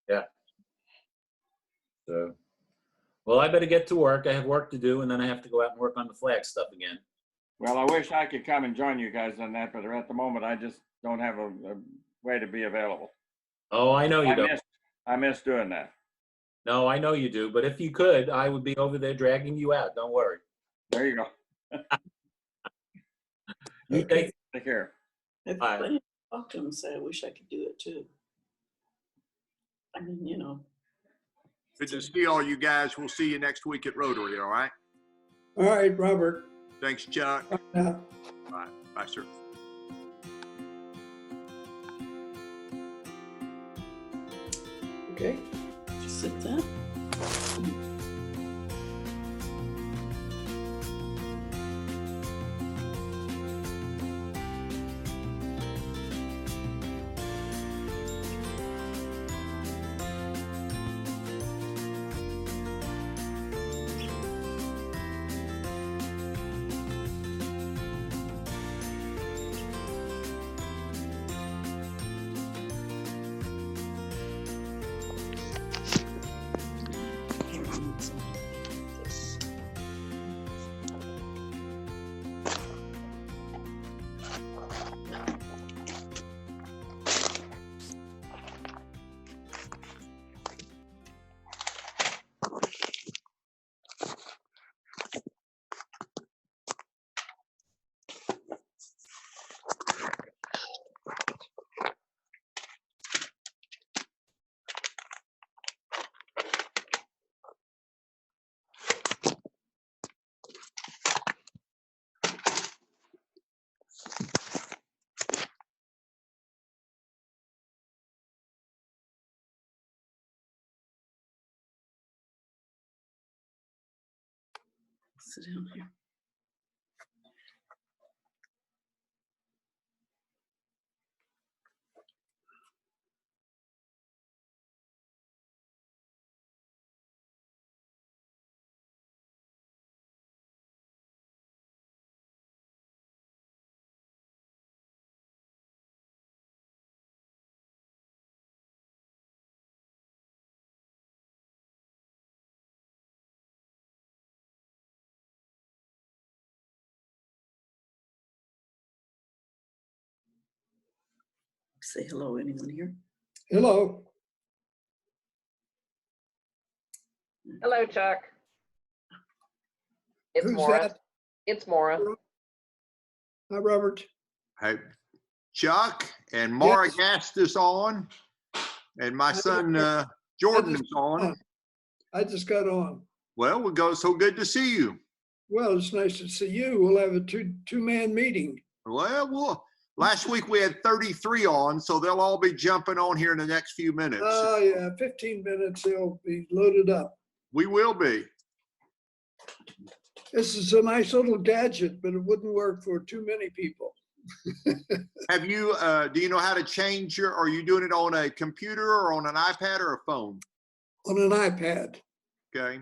Yeah. So, well, I better get to work. I have work to do, and then I have to go out and work on the flag stuff again. Well, I wish I could come and join you guys on that, but at the moment, I just don't have a way to be available. Oh, I know you don't. I miss doing that. No, I know you do. But if you could, I would be over there dragging you out. Don't worry. There you go. You take care. I've Bye. plenty to talk to him and say, I wish I could do it too. I mean, you know. Good to see all you guys. We'll see you next week at Rotary, all right? All right, Robert. Thanks, Chuck. Yeah. Bye. Bye, sir. Okay. Just sit down. Sit down here. Say hello, anyone here? Hello. Hello, Chuck. It's Who's Maura. that? It's Maura. Hi, Robert. Hey, Chuck and Mara gassed us on, and my son Jordan is on. I just got on. Well, we'll go. So good to see you. Well, it's nice to see you. We'll have a two-man meeting. Well, last week we had 33 on, so they'll all be jumping on here in the next few minutes. Oh, yeah, 15 minutes, they'll be loaded up. We will be. This is a nice little gadget, but it wouldn't work for too many people. Have you, do you know how to change your, are you doing it on a computer or on an iPad or a phone? On an iPad. Okay.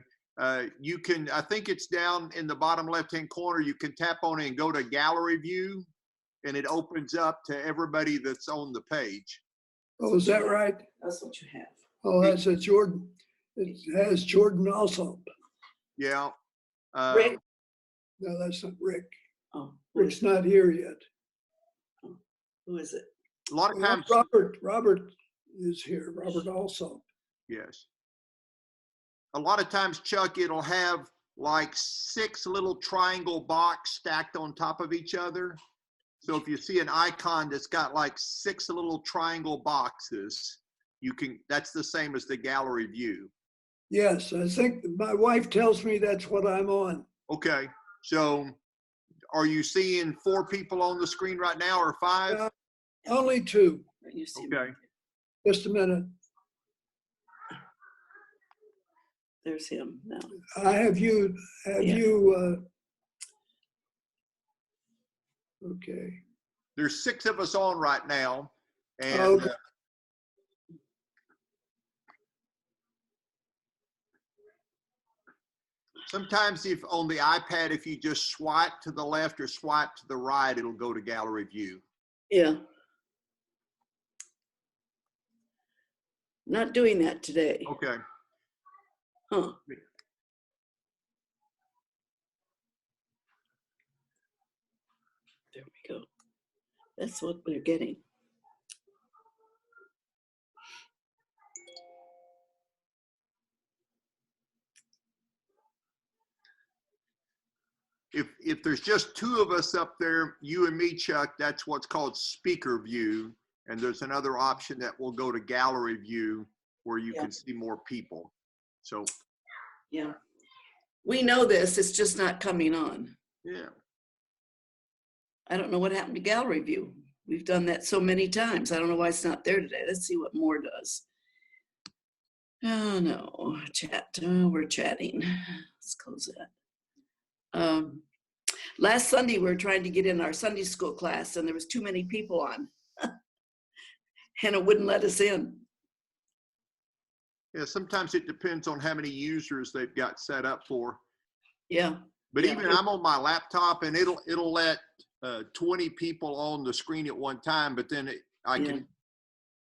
You can, I think it's down in the bottom left-hand corner. You can tap on it and go to gallery view, and it opens up to everybody that's on the page. Oh, is that right? That's what you have. Oh, that's a Jordan. It has Jordan also. Yeah. Rick? No, that's not Rick. Oh, Rick's not here yet. who is it? A lot of times. Robert is here. Robert also. Yes. A lot of times, Chuck, it'll have like 6 little triangle box stacked on top of each other. So if you see an icon that's got like 6 little triangle boxes, you can, that's the same as the gallery view. Yes, I think my wife tells me that's what I'm on. Okay. So are you seeing 4 people on the screen right now or 5? Only 2. Okay. Just a minute. There's him now. I have you, okay. There's 6 of us on right now. And Okay. Sometimes if on the iPad, if you just swipe to the left or swipe to the right, it'll go to gallery view. Yeah. Not doing that today. Okay. Huh. There we go. That's what we're getting. if there's just two of us up there, you and me, Chuck, that's what's called speaker view. And there's another option that will go to gallery view where you can see more people. So. Yeah. We know this, it's just not coming on. Yeah. I don't know what happened to gallery view. We've done that so many times. I don't know why it's not there today. Let's see what more does. Oh no, chat. Oh, we're chatting. Let's close that. Last Sunday, we were trying to get in our Sunday school class and there was too many people on and it wouldn't let us in. Yeah, sometimes it depends on how many users they've got set up for. Yeah. But even I'm on my laptop and it'll let 20 people on the screen at one time, but then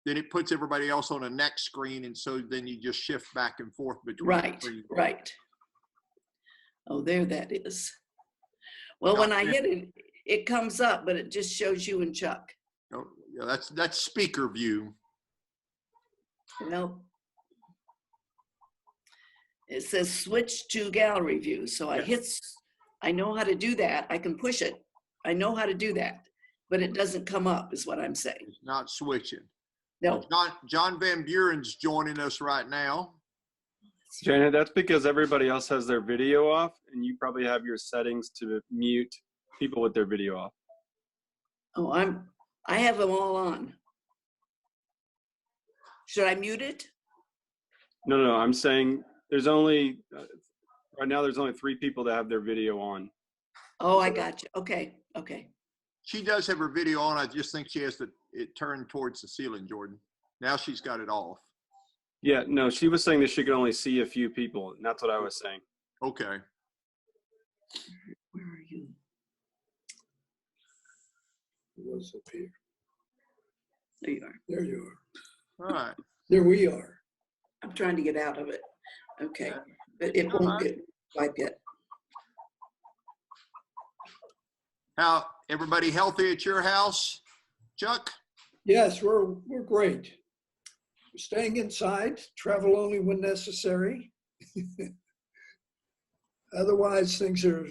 then it puts everybody else on the next screen, and so then you just shift back and forth between screens. Right. Oh, there that is. Well, when I hit it, it comes up, but it just shows you and Chuck. Oh, yeah, that's speaker view. Well, it says switch to gallery view. So I know how to do that. I can push it. I know how to do that, but it doesn't come up is what I'm saying. It's not switching. No. John Van Buren's joining us right now. Janet, that's because everybody else has their video off and you probably have your settings to mute people with their video off. Oh, I have them all on. Should I mute it? No, I'm saying there's only, right now there's only 3 people that have their video on. Oh, I got you. Okay. She does have her video on. I just think she has it turned towards the ceiling, Jordan. Now she's got it off. Yeah, no, she was saying that she could only see a few people, and that's what I was saying. Okay. Where are you? What's up here? There you are. There you are. All right. There we are. I'm trying to get out of it. Okay, but it won't get wiped yet. How everybody healthy at your house, Chuck? Yes, we're great. We're staying inside, travel only when necessary. Otherwise, things are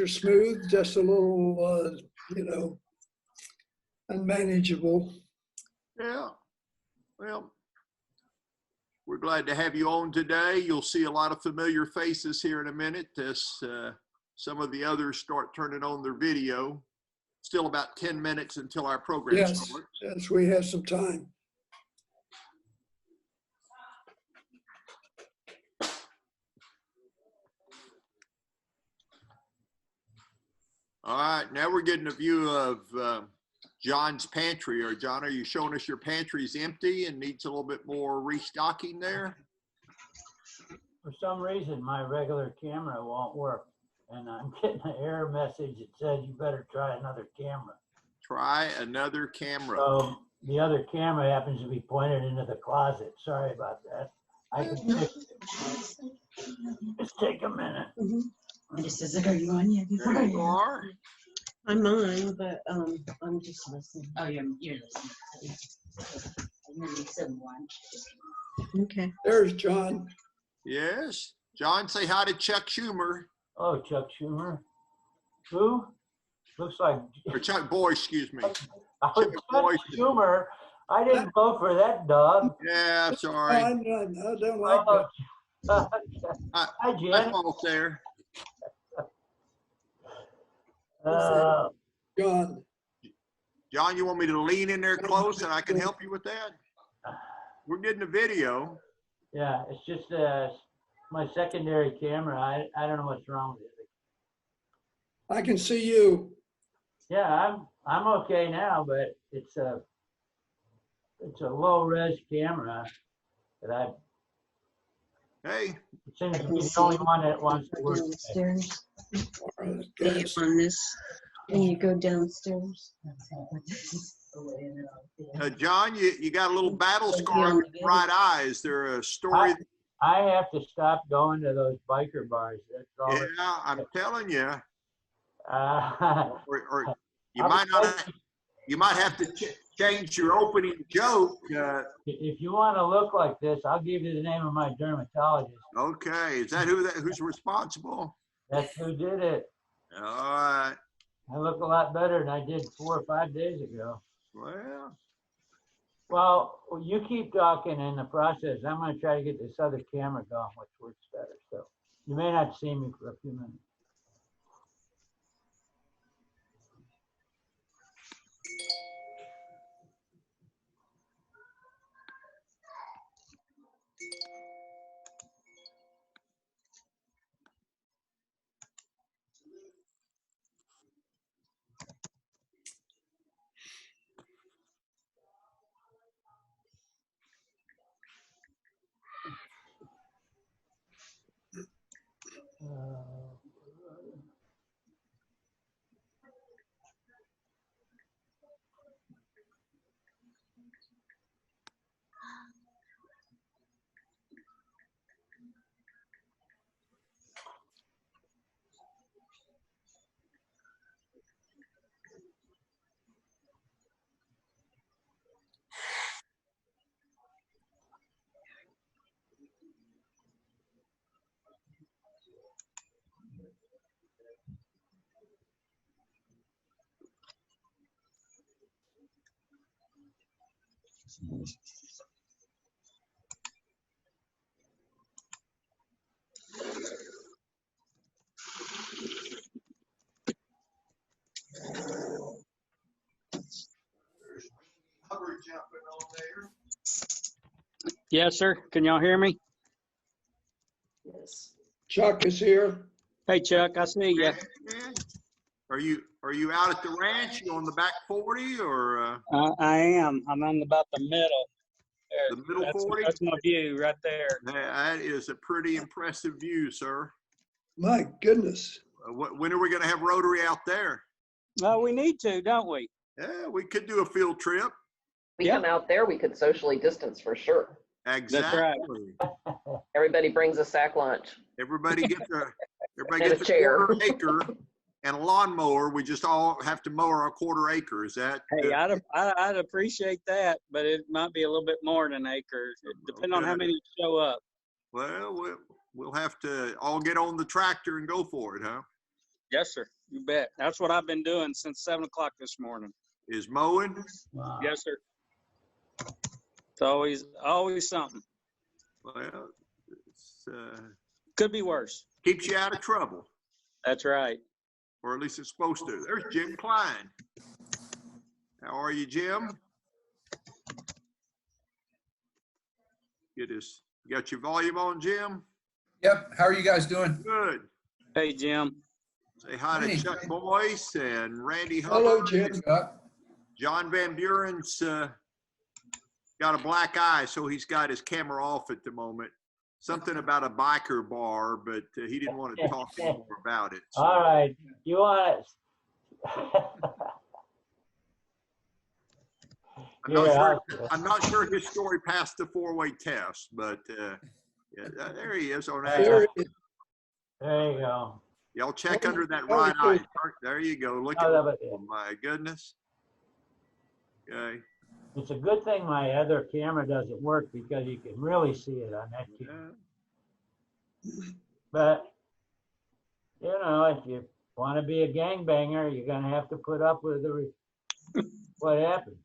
smooth, just a little, unmanageable. Yeah. Well, we're glad to have you on today. You'll see a lot of familiar faces here in a minute as some of the others start turning on their video. Still about 10 minutes until our program starts. Yes, we have some time. All right, now we're getting a view of John's pantry. Or John, are you showing us your pantry's empty and needs a little bit more restocking there? For some reason, my regular camera won't work, and I'm getting an error message that says you better try another camera. Try another camera. So the other camera happens to be pointed into the closet. Sorry about that. I can fix it. Just take a minute. It says, are you on yet? There you are. I'm on, but I'm just listening. Oh, you're listening. You said one. Okay. There's John. Yes. John, say hi to Chuck Schumer. Oh, Chuck Schumer. Who? Looks like. Or Chuck Boy, excuse me. Chuck Schumer. I didn't vote for that dog. Yeah, I'm sorry. I don't like that. Hi, Jen. I'm almost there. John. John, you want me to lean in there close and I can help you with that? We're getting a video. Yeah, it's just my secondary camera. I don't know what's wrong with it. I can see you. Yeah, I'm okay now, but it's a low res camera that Hey. It seems to be the only one that wants to work. Downstairs. On this, and you go downstairs. John, you got a little battle scar on your right eye. Is there a story? I have to stop going to those biker bars. That's all. Yeah, I'm telling you. Or you might have to change your opening joke. If you want to look like this, I'll give you the name of my dermatologist. Okay, is that who's responsible? That's who did it. All right. I look a lot better than I did 4 or 5 days ago. Well, you keep talking in the process. I'm going to try to get this other camera going, which works better. So you may not see me for a few minutes. Hubbard jumping on there. Yes, sir. Can y'all hear me? Yes. Chuck is here. Hey, Chuck, I see you. Are you out at the ranch? You on the back 40 or? I am. I'm on about the middle. The middle 40? That's my view right there. That is a pretty impressive view, sir. My goodness. When are we going to have Rotary out there? Well, we need to, don't we? Yeah, we could do a field trip. We come out there, we could socially distance for sure. Exactly. Everybody brings a sack lunch. Everybody gets And a chair. quarter acre and a lawnmower. We just all have to mow our quarter acre. Is that? Hey, I'd appreciate that, but it might be a little bit more than an acre, depending on how many show up. Well, we'll have to all get on the tractor and go for it, huh? Yes, sir. You bet. That's what I've been doing since 7 o'clock this morning. Is mowing? Wow. Yes, sir. It's always something. Well, it's, could be worse. Keeps you out of trouble. That's right. Or at least it's supposed to. There's Jim Klein. How are you, Jim? You got your volume on, Jim? Yep. How are you guys doing? Good. Hey, Jim. Say hi to Chuck Boyce and Randy Hubbard. Hello, Jim. John Van Buren's got a black eye, so he's got his camera off at the moment. Something about a biker bar, but he didn't want to talk anymore about it. So. All right. You want I'm not sure his story passed the 4-way test, but yeah, there he is on that. There you go. Y'all check under that right eye. There you go. Look at it. Oh, my goodness. Okay. It's a good thing my other camera doesn't work because you can really see it on that camera. But, you know, if you want to be a gangbanger, you're going to have to put up with what happens.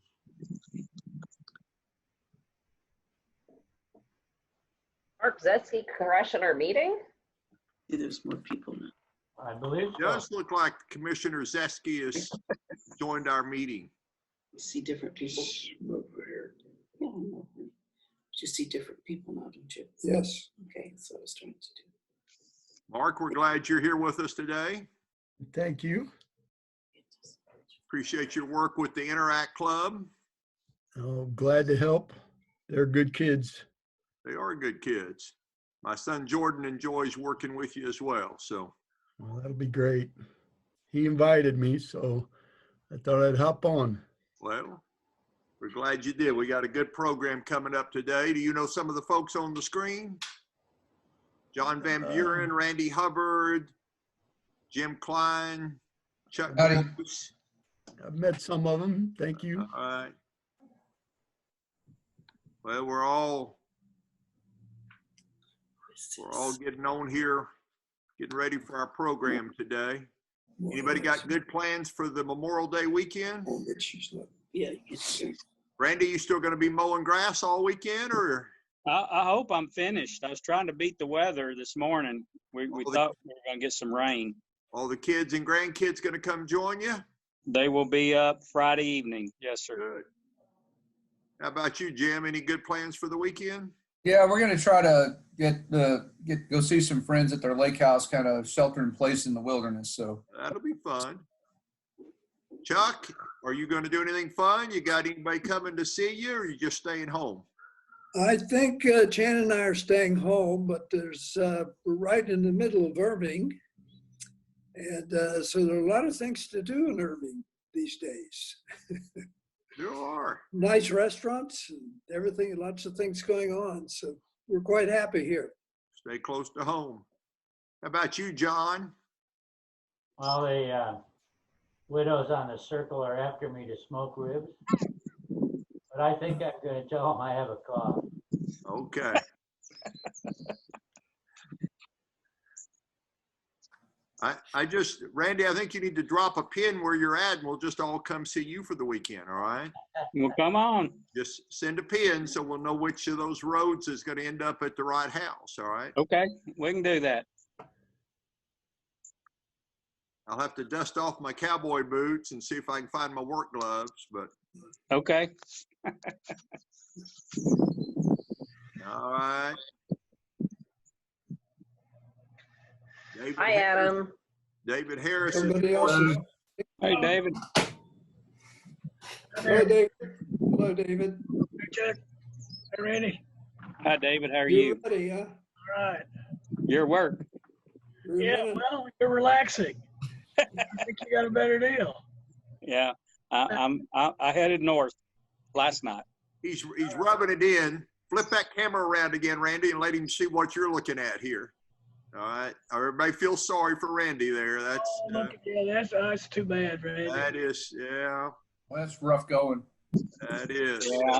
Mark Zetsky crashing our meeting? Yeah, there's more people now. I believe it does look like Commissioner Zetsky has joined our meeting. You see different people over here. Yeah, you see different people now, don't you? Yes. Okay, that's what I was trying to do. Mark, we're glad you're here with us today. Thank you. Appreciate your work with the Interact Club. Oh, glad to help. They're good kids. They are good kids. My son Jordan enjoys working with you as well. So, well, that'll be great. He invited me, so I thought I'd hop on. Well, we're glad you did. We got a good program coming up today. Do you know some of the folks on the screen? John Van Buren, Randy Hubbard, Jim Klein, Chuck Boyce. I've met some of them. Thank you. All right. Well, we're all getting on here, getting ready for our program today. Anybody got good plans for the Memorial Day weekend? Yeah. Randy, you still going to be mowing grass all weekend, or? I hope I'm finished. I was trying to beat the weather this morning. We thought we were going to get some rain. All the kids and grandkids going to come join you? They will be up Friday evening. Yes, sir. Good. How about you, Jim? Any good plans for the weekend? Yeah, we're gonna try to go see some friends at their lake house, kind of shelter in place in the wilderness. So that'll be fun. Chuck, are you going to do anything fun? You got anybody coming to see you, or are you just staying home? I think Chan and I are staying home, but we're right in the middle of Irving. And so there are a lot of things to do in Irving these days. There are. Nice restaurants and everything, lots of things going on. So we're quite happy here. Stay close to home. How about you, John? Well, the widows on the circle are after me to smoke ribs. But I think I'm going to tell them I have a cough. Okay. Randy, I think you need to drop a pin where you're at, and we'll just all come see you for the weekend, all right? Well, come on. Just send a pin so we'll know which of those roads is going to end up at the right house, all right? Okay, we can do that. I'll have to dust off my cowboy boots and see if I can find my work gloves, but. Okay. All right. Hi, Adam. David Harris. Everybody else is. Hey, David. Hello, David. Hello, David. Hey, Chuck. Hey, Randy. Hi, David. How are You're you? ready, huh? All right. Your work. Yeah, well, you're relaxing. I think you got a better deal. Yeah, I headed north last night. He's rubbing it in. Flip that camera around again, Randy, and let him see what you're looking at here. All right. Everybody feels sorry for Randy there. That's too bad, Randy. That is, yeah. Well, that's rough going. That is. Yeah.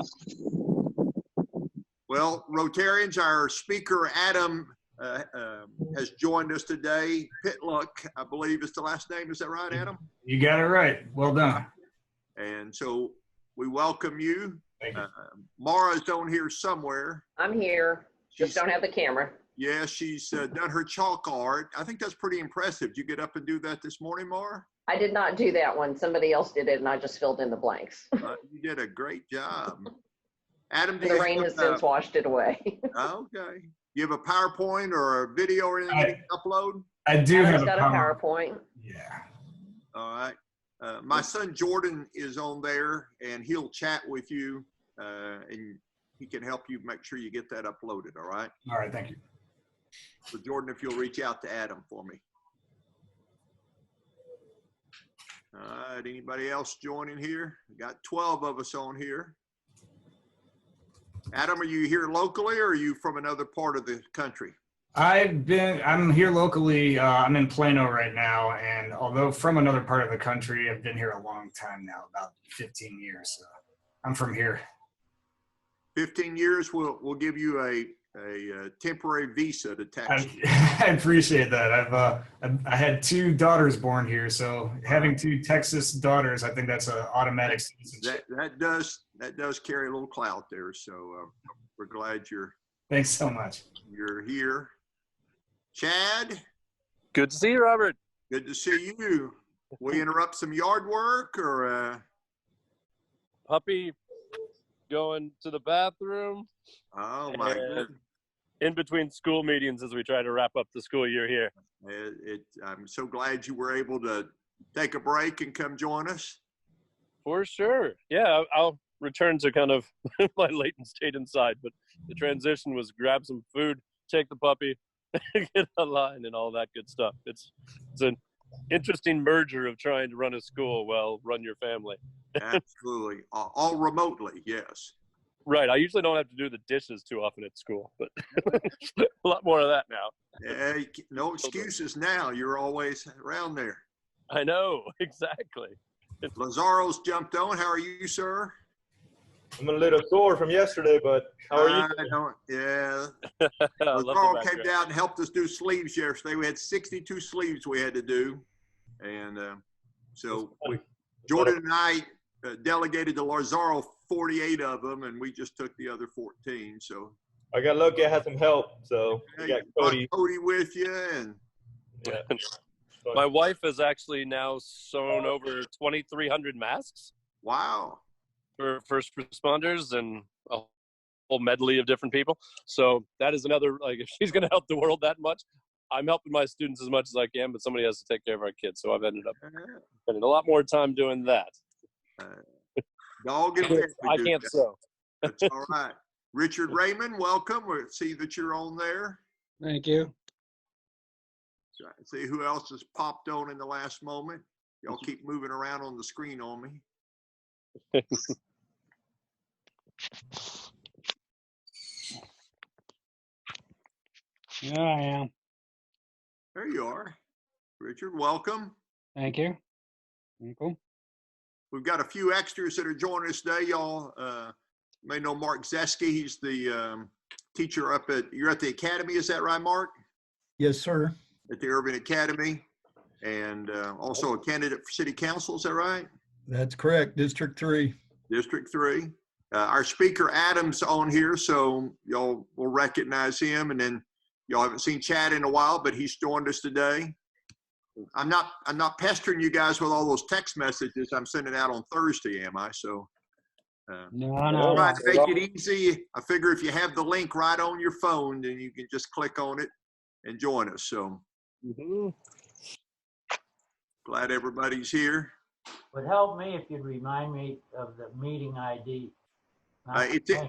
Well, Rotarians, our speaker, Adam, has joined us today. Pitluk, I believe is the last name. Is that right, Adam? You got it right. Well done. And so we welcome you. Thank you. Mara's on here somewhere. I'm here. Just don't have the camera. Yeah, she's done her chalk art. I think that's pretty impressive. Did you get up and do that this morning, Mara? I did not do that one. Somebody else did it, and I just filled in the blanks. You did a great job. Adam, The rain has since washed it away. Okay. You have a PowerPoint or a video or anything you can upload? I do have got a PowerPoint. Yeah. All right. My son Jordan is on there, and he'll chat with you, and he can help you make sure you get that uploaded. All right. All right. Thank you. So Jordan, if you'll reach out to Adam for me. All right. Anybody else joining here? We got 12 of us on here. Adam, are you here locally, or are you from another part of the country? I'm here locally. I'm in Plano right now. And although from another part of the country, I've been here a long time now, about 15 years. So I'm from here. 15 years, we'll give you a temporary visa to Texas. I appreciate that. I had 2 daughters born here, so having 2 Texas daughters, I think that's an automatic citizenship. That does carry a little clout there. So we're glad Thanks so much. You're here. Chad. Good to see you, Robert. Good to see you. We interrupt some yard work or? Puppy going to the bathroom. Oh my goodness. In between school meetings as we try to wrap up the school year here. I'm so glad you were able to take a break and come join us. For sure. Yeah, I'll return to kind of my latent state inside, but the transition was grab some food, take the puppy, get online and all that good stuff. It's an interesting merger of trying to run a school while run your family. Absolutely. All remotely, yes. Right. I usually don't have to do the dishes too often at school, but a lot more of that now. Yeah, no excuses now. You're always around there. I know, exactly. Lazaro's jumped on. How are you, sir? I'm a little sore from yesterday, but how are you? Yeah. Lazaro came down and helped us do sleeves yesterday. We had 62 sleeves we had to do. And so Jordan and I delegated to Lazaro 48 of them, and we just took the other 14. So I got lucky. I had some help, so yeah, you got you brought Cody. Cody with you, and Yeah. My wife has actually now sewn over 2,300 masks. Wow. For first responders and a whole medley of different people. So that is another, like, if she's going to help the world that much, I'm helping my students as much as I can, but somebody has to take care of our kids. So I've ended up spending a lot more time doing that. Dog and I can't sew. That's all right. Richard Raymond, welcome. We see that you're on there. Thank you. Try to see who else has popped on in the last moment. Y'all keep moving around on the screen on me. There I am. There you are. Richard, welcome. Thank you. Cool. We've got a few extras that are joining us today. Y'all may know Mark Zeski. He's the teacher up you're at the Academy, is that right, Mark? Yes, sir. At the Irving Academy, and also a candidate for City Council, is that right? That's correct. District 3. District 3. Our speaker, Adam's on here, so y'all will recognize him. And then y'all haven't seen Chad in a while, but he's joined us today. I'm not pestering you guys with all those text messages I'm sending out on Thursday, am I? So no. Trying to make it easy. I figure if you have the link right on your phone, then you can just click on it and join us. So glad everybody's here. Would help me if you'd remind me of the meeting ID. It's in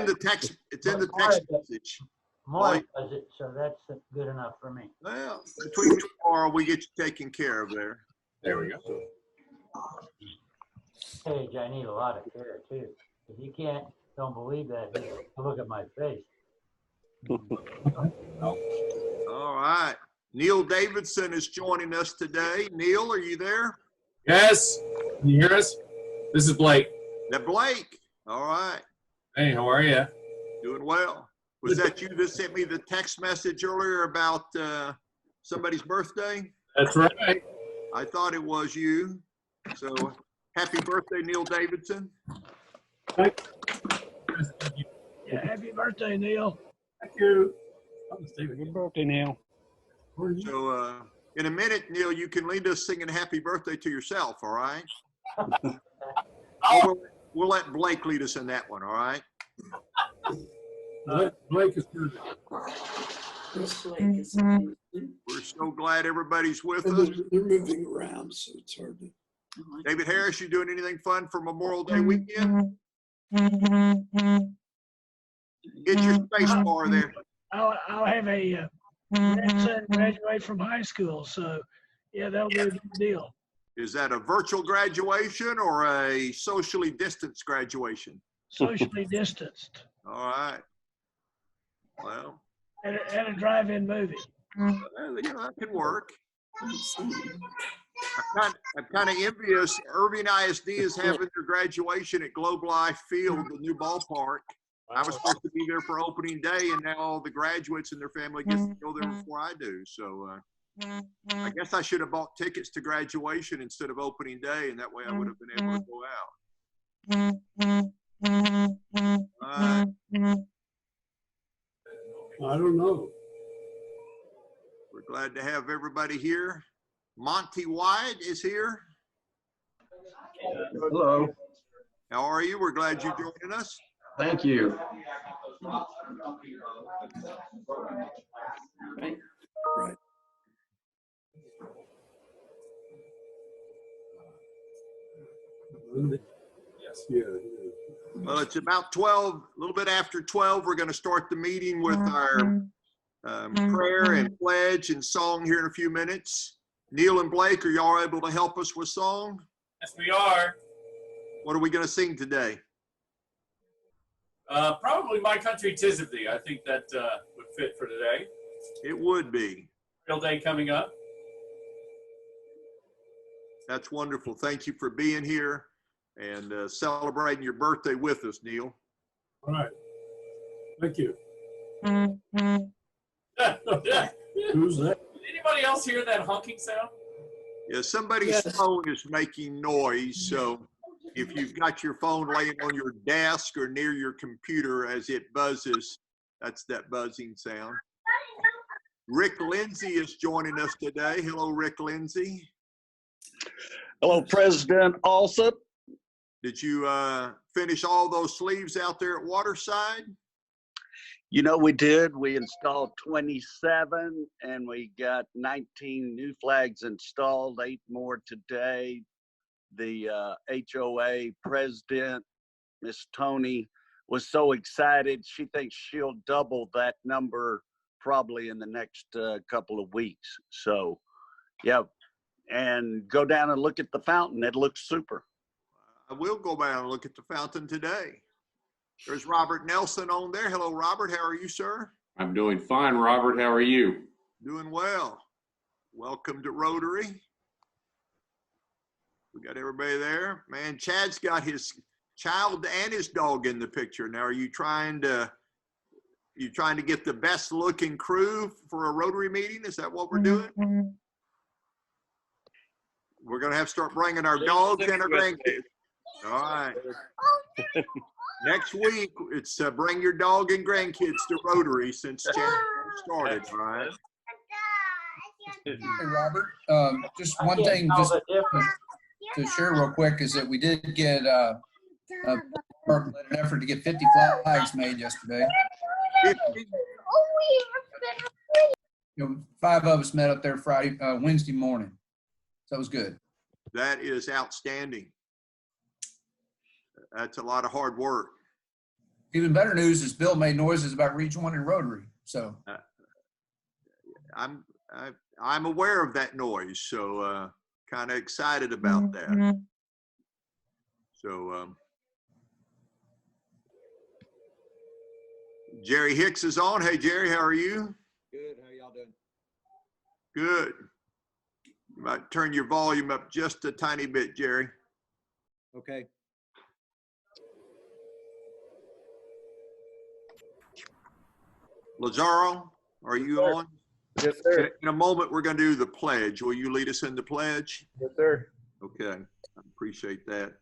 the text. It's in the text message. More does it, so that's good enough for me. Well, between tomorrow, we get you taken care of there. There we go. Paige, I need a lot of care too. If you don't believe that, just look at my face. All right. Neil Davidson is joining us today. Neil, are you there? Yes. Can you hear us? This is Blake. Blake. All right. Hey, how are you? Doing well. Was that you that sent me the text message earlier about somebody's birthday? That's right. I thought it was you. So happy birthday, Neil Davidson. Yeah, happy birthday, Neil. Thank you. Good birthday, Neil. So in a minute, Neil, you can lead us singing happy birthday to yourself, all right? We'll let Blake lead us in that one, all right? Blake is good. We're so glad everybody's with us. They're moving around, so it's hard to. David Harris, you doing anything fun for Memorial Day weekend? Get your space bar there. I'll have a grandson graduate from high school, so yeah, that'll be a good deal. Is that a virtual graduation or a socially distanced graduation? Socially distanced. All right. Well. And a drive-in movie. Well, you know, that can work. I'm kind of envious. Irving ISD is having their graduation at Globe Life Field, the new ballpark. I was supposed to be there for opening day, and now all the graduates and their family get to go there before I do. So I guess I should have bought tickets to graduation instead of opening day, and that way I would have been able to go out. I don't know. We're glad to have everybody here. Monty White is here. Hello. How are you? We're glad you're joining us. Thank you. Right. Yes. Yeah. Well, it's about 12, a little bit after 12. We're going to start the meeting with our prayer and pledge and song here in a few minutes. Neil and Blake, are y'all able to help us with song? Yes, we are. What are we going to sing today? Probably My Country 'Tis of Thee. I think that would fit for today. It would be. Real day coming up. That's wonderful. Thank you for being here and celebrating your birthday with us, Neil. All right. Thank you. Who's that? Did anybody else hear that honking sound? Yeah, somebody's Yes. phone is making noise, so if you've got your phone laying on your desk or near your computer as it buzzes, that's that buzzing sound. Rick Lindsay is joining us today. Hello, Rick Lindsay. Hello, President Alsop. Did you finish all those sleeves out there at Waterside? You know, we did. We installed 27 and we got 19 new flags installed, 8 more today. The HOA president, Miss Tony, was so excited. She thinks she'll double that number probably in the next couple of weeks. So, yeah, and go down and look at the fountain. It looks super. I will go down and look at the fountain today. There's Robert Nelson on there. Hello, Robert. How are you, sir? I'm doing fine, Robert. How are you? Doing well. Welcome to Rotary. We got everybody there. Man, Chad's got his child and his dog in the picture. Now, are you trying to get the best looking crew for a Rotary meeting? Is that what we're doing? We're going to have to start bringing our dogs and our grandkids. All right. Next week, it's bring your dog and grandkids to Rotary since Chad started, all right? Hey, Robert, just one thing just to share real quick is that we did get an effort to get 50 flags made yesterday. 50? You know, 5 of us met up there Wednesday morning. So that was good. That is outstanding. That's a lot of hard work. Even better news is Bill made noises about rejoining Rotary. So I'm aware of that noise, so kind of excited about that. So Jerry Hicks is on. Hey Jerry, how are you? Good. How y'all doing? Good. You might turn your volume up just a tiny bit, Jerry. Okay. Lazaro, are you on? Yes, sir. In a moment, we're going to do the pledge. Will you lead us in the pledge? Yes, sir. Okay, I appreciate that.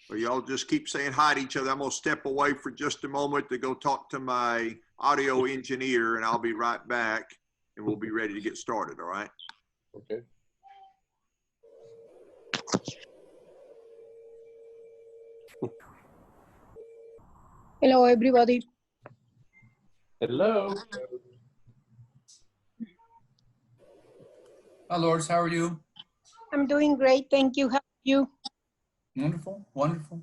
Well, y'all just keep saying hi to each other. I'm going to step away for just a moment to go talk to my audio engineer, and I'll be right back, and we'll be ready to get started, all right? Okay. Hello, everybody. Hello. hi, Lourdes, how are you? I'm doing great. Thank you. How are you? Wonderful, wonderful.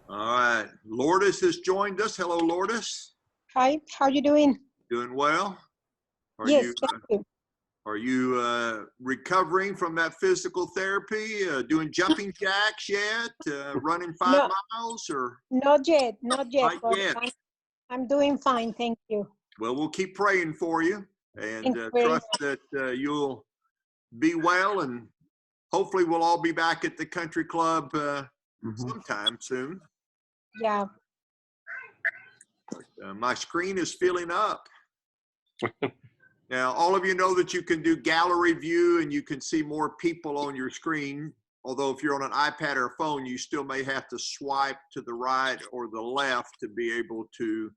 All right, Lourdes has joined us. Hello, Lourdes. Hi, how are you doing? Doing well? Yes, thank you. Are you recovering from that physical therapy, doing jumping jacks yet, running 5 miles or? Not yet, not yet. Not but yet. I'm doing fine, thank you. Well, we'll keep praying for you and Thank you very trust that you'll be well, and hopefully we'll all be back at the country club sometime soon. Yeah. My screen is filling up. Now, all of you know that you can do gallery view and you can see more people on your screen. Although if you're on an iPad or a phone, you still may have to swipe to the right or the left to be able to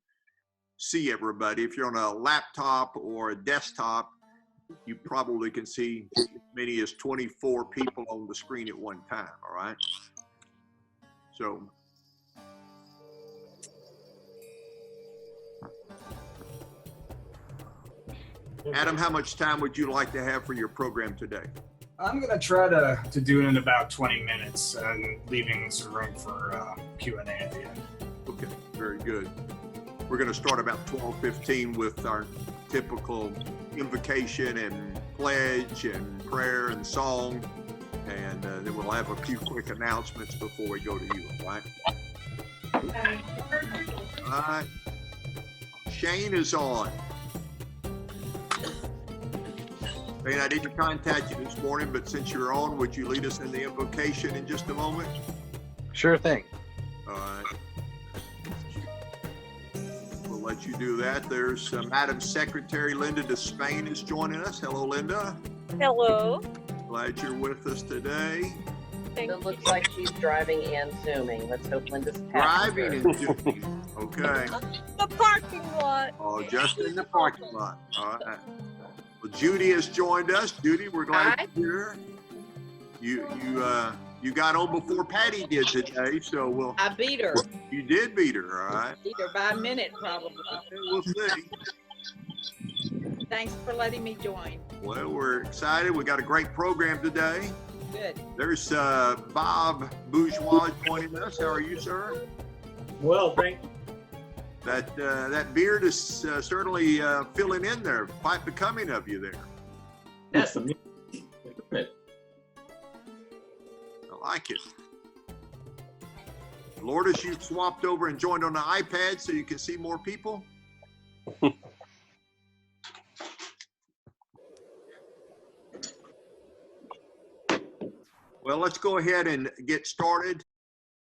see everybody. If you're on a laptop or a desktop, you probably can see as many as 24 people on the screen at one time, all right? So, Adam, how much time would you like to have for your program today? I'm going to try to do it in about 20 minutes and leaving some room for Q&A at the end. Okay, very good. We're going to start about 12:15 with our typical invocation and pledge and prayer and song. And then we'll have a few quick announcements before we go to you, all right? All right. Shane is on. Shane, I didn't contact you this morning, but since you're on, would you lead us in the invocation in just a moment? Sure thing. All right. We'll let you do that. There's Madam Secretary Linda Despain is joining us. Hello, Linda. Hello. Glad you're with us today. It looks like she's driving and Zooming. Let's hope Linda's Driving and Zooming. Okay. The parking lot. Oh, just in the parking lot. All right. Well, Judy has joined us. Judy, we're glad you're here. You got on before Patty did today, so we'll. I beat her. You did beat her, all right. Beat her by a minute, probably. We'll see. Thanks for letting me join. Well, we're excited. We got a great program today. Good. There's Bob Bourgeois joining us. How are you, sir? Well, thank you. That beard is certainly filling in there. Quite becoming of you there. That's amazing. I like it. Lourdes, you've swapped over and joined on the iPad so you can see more people. Well, let's go ahead and get started.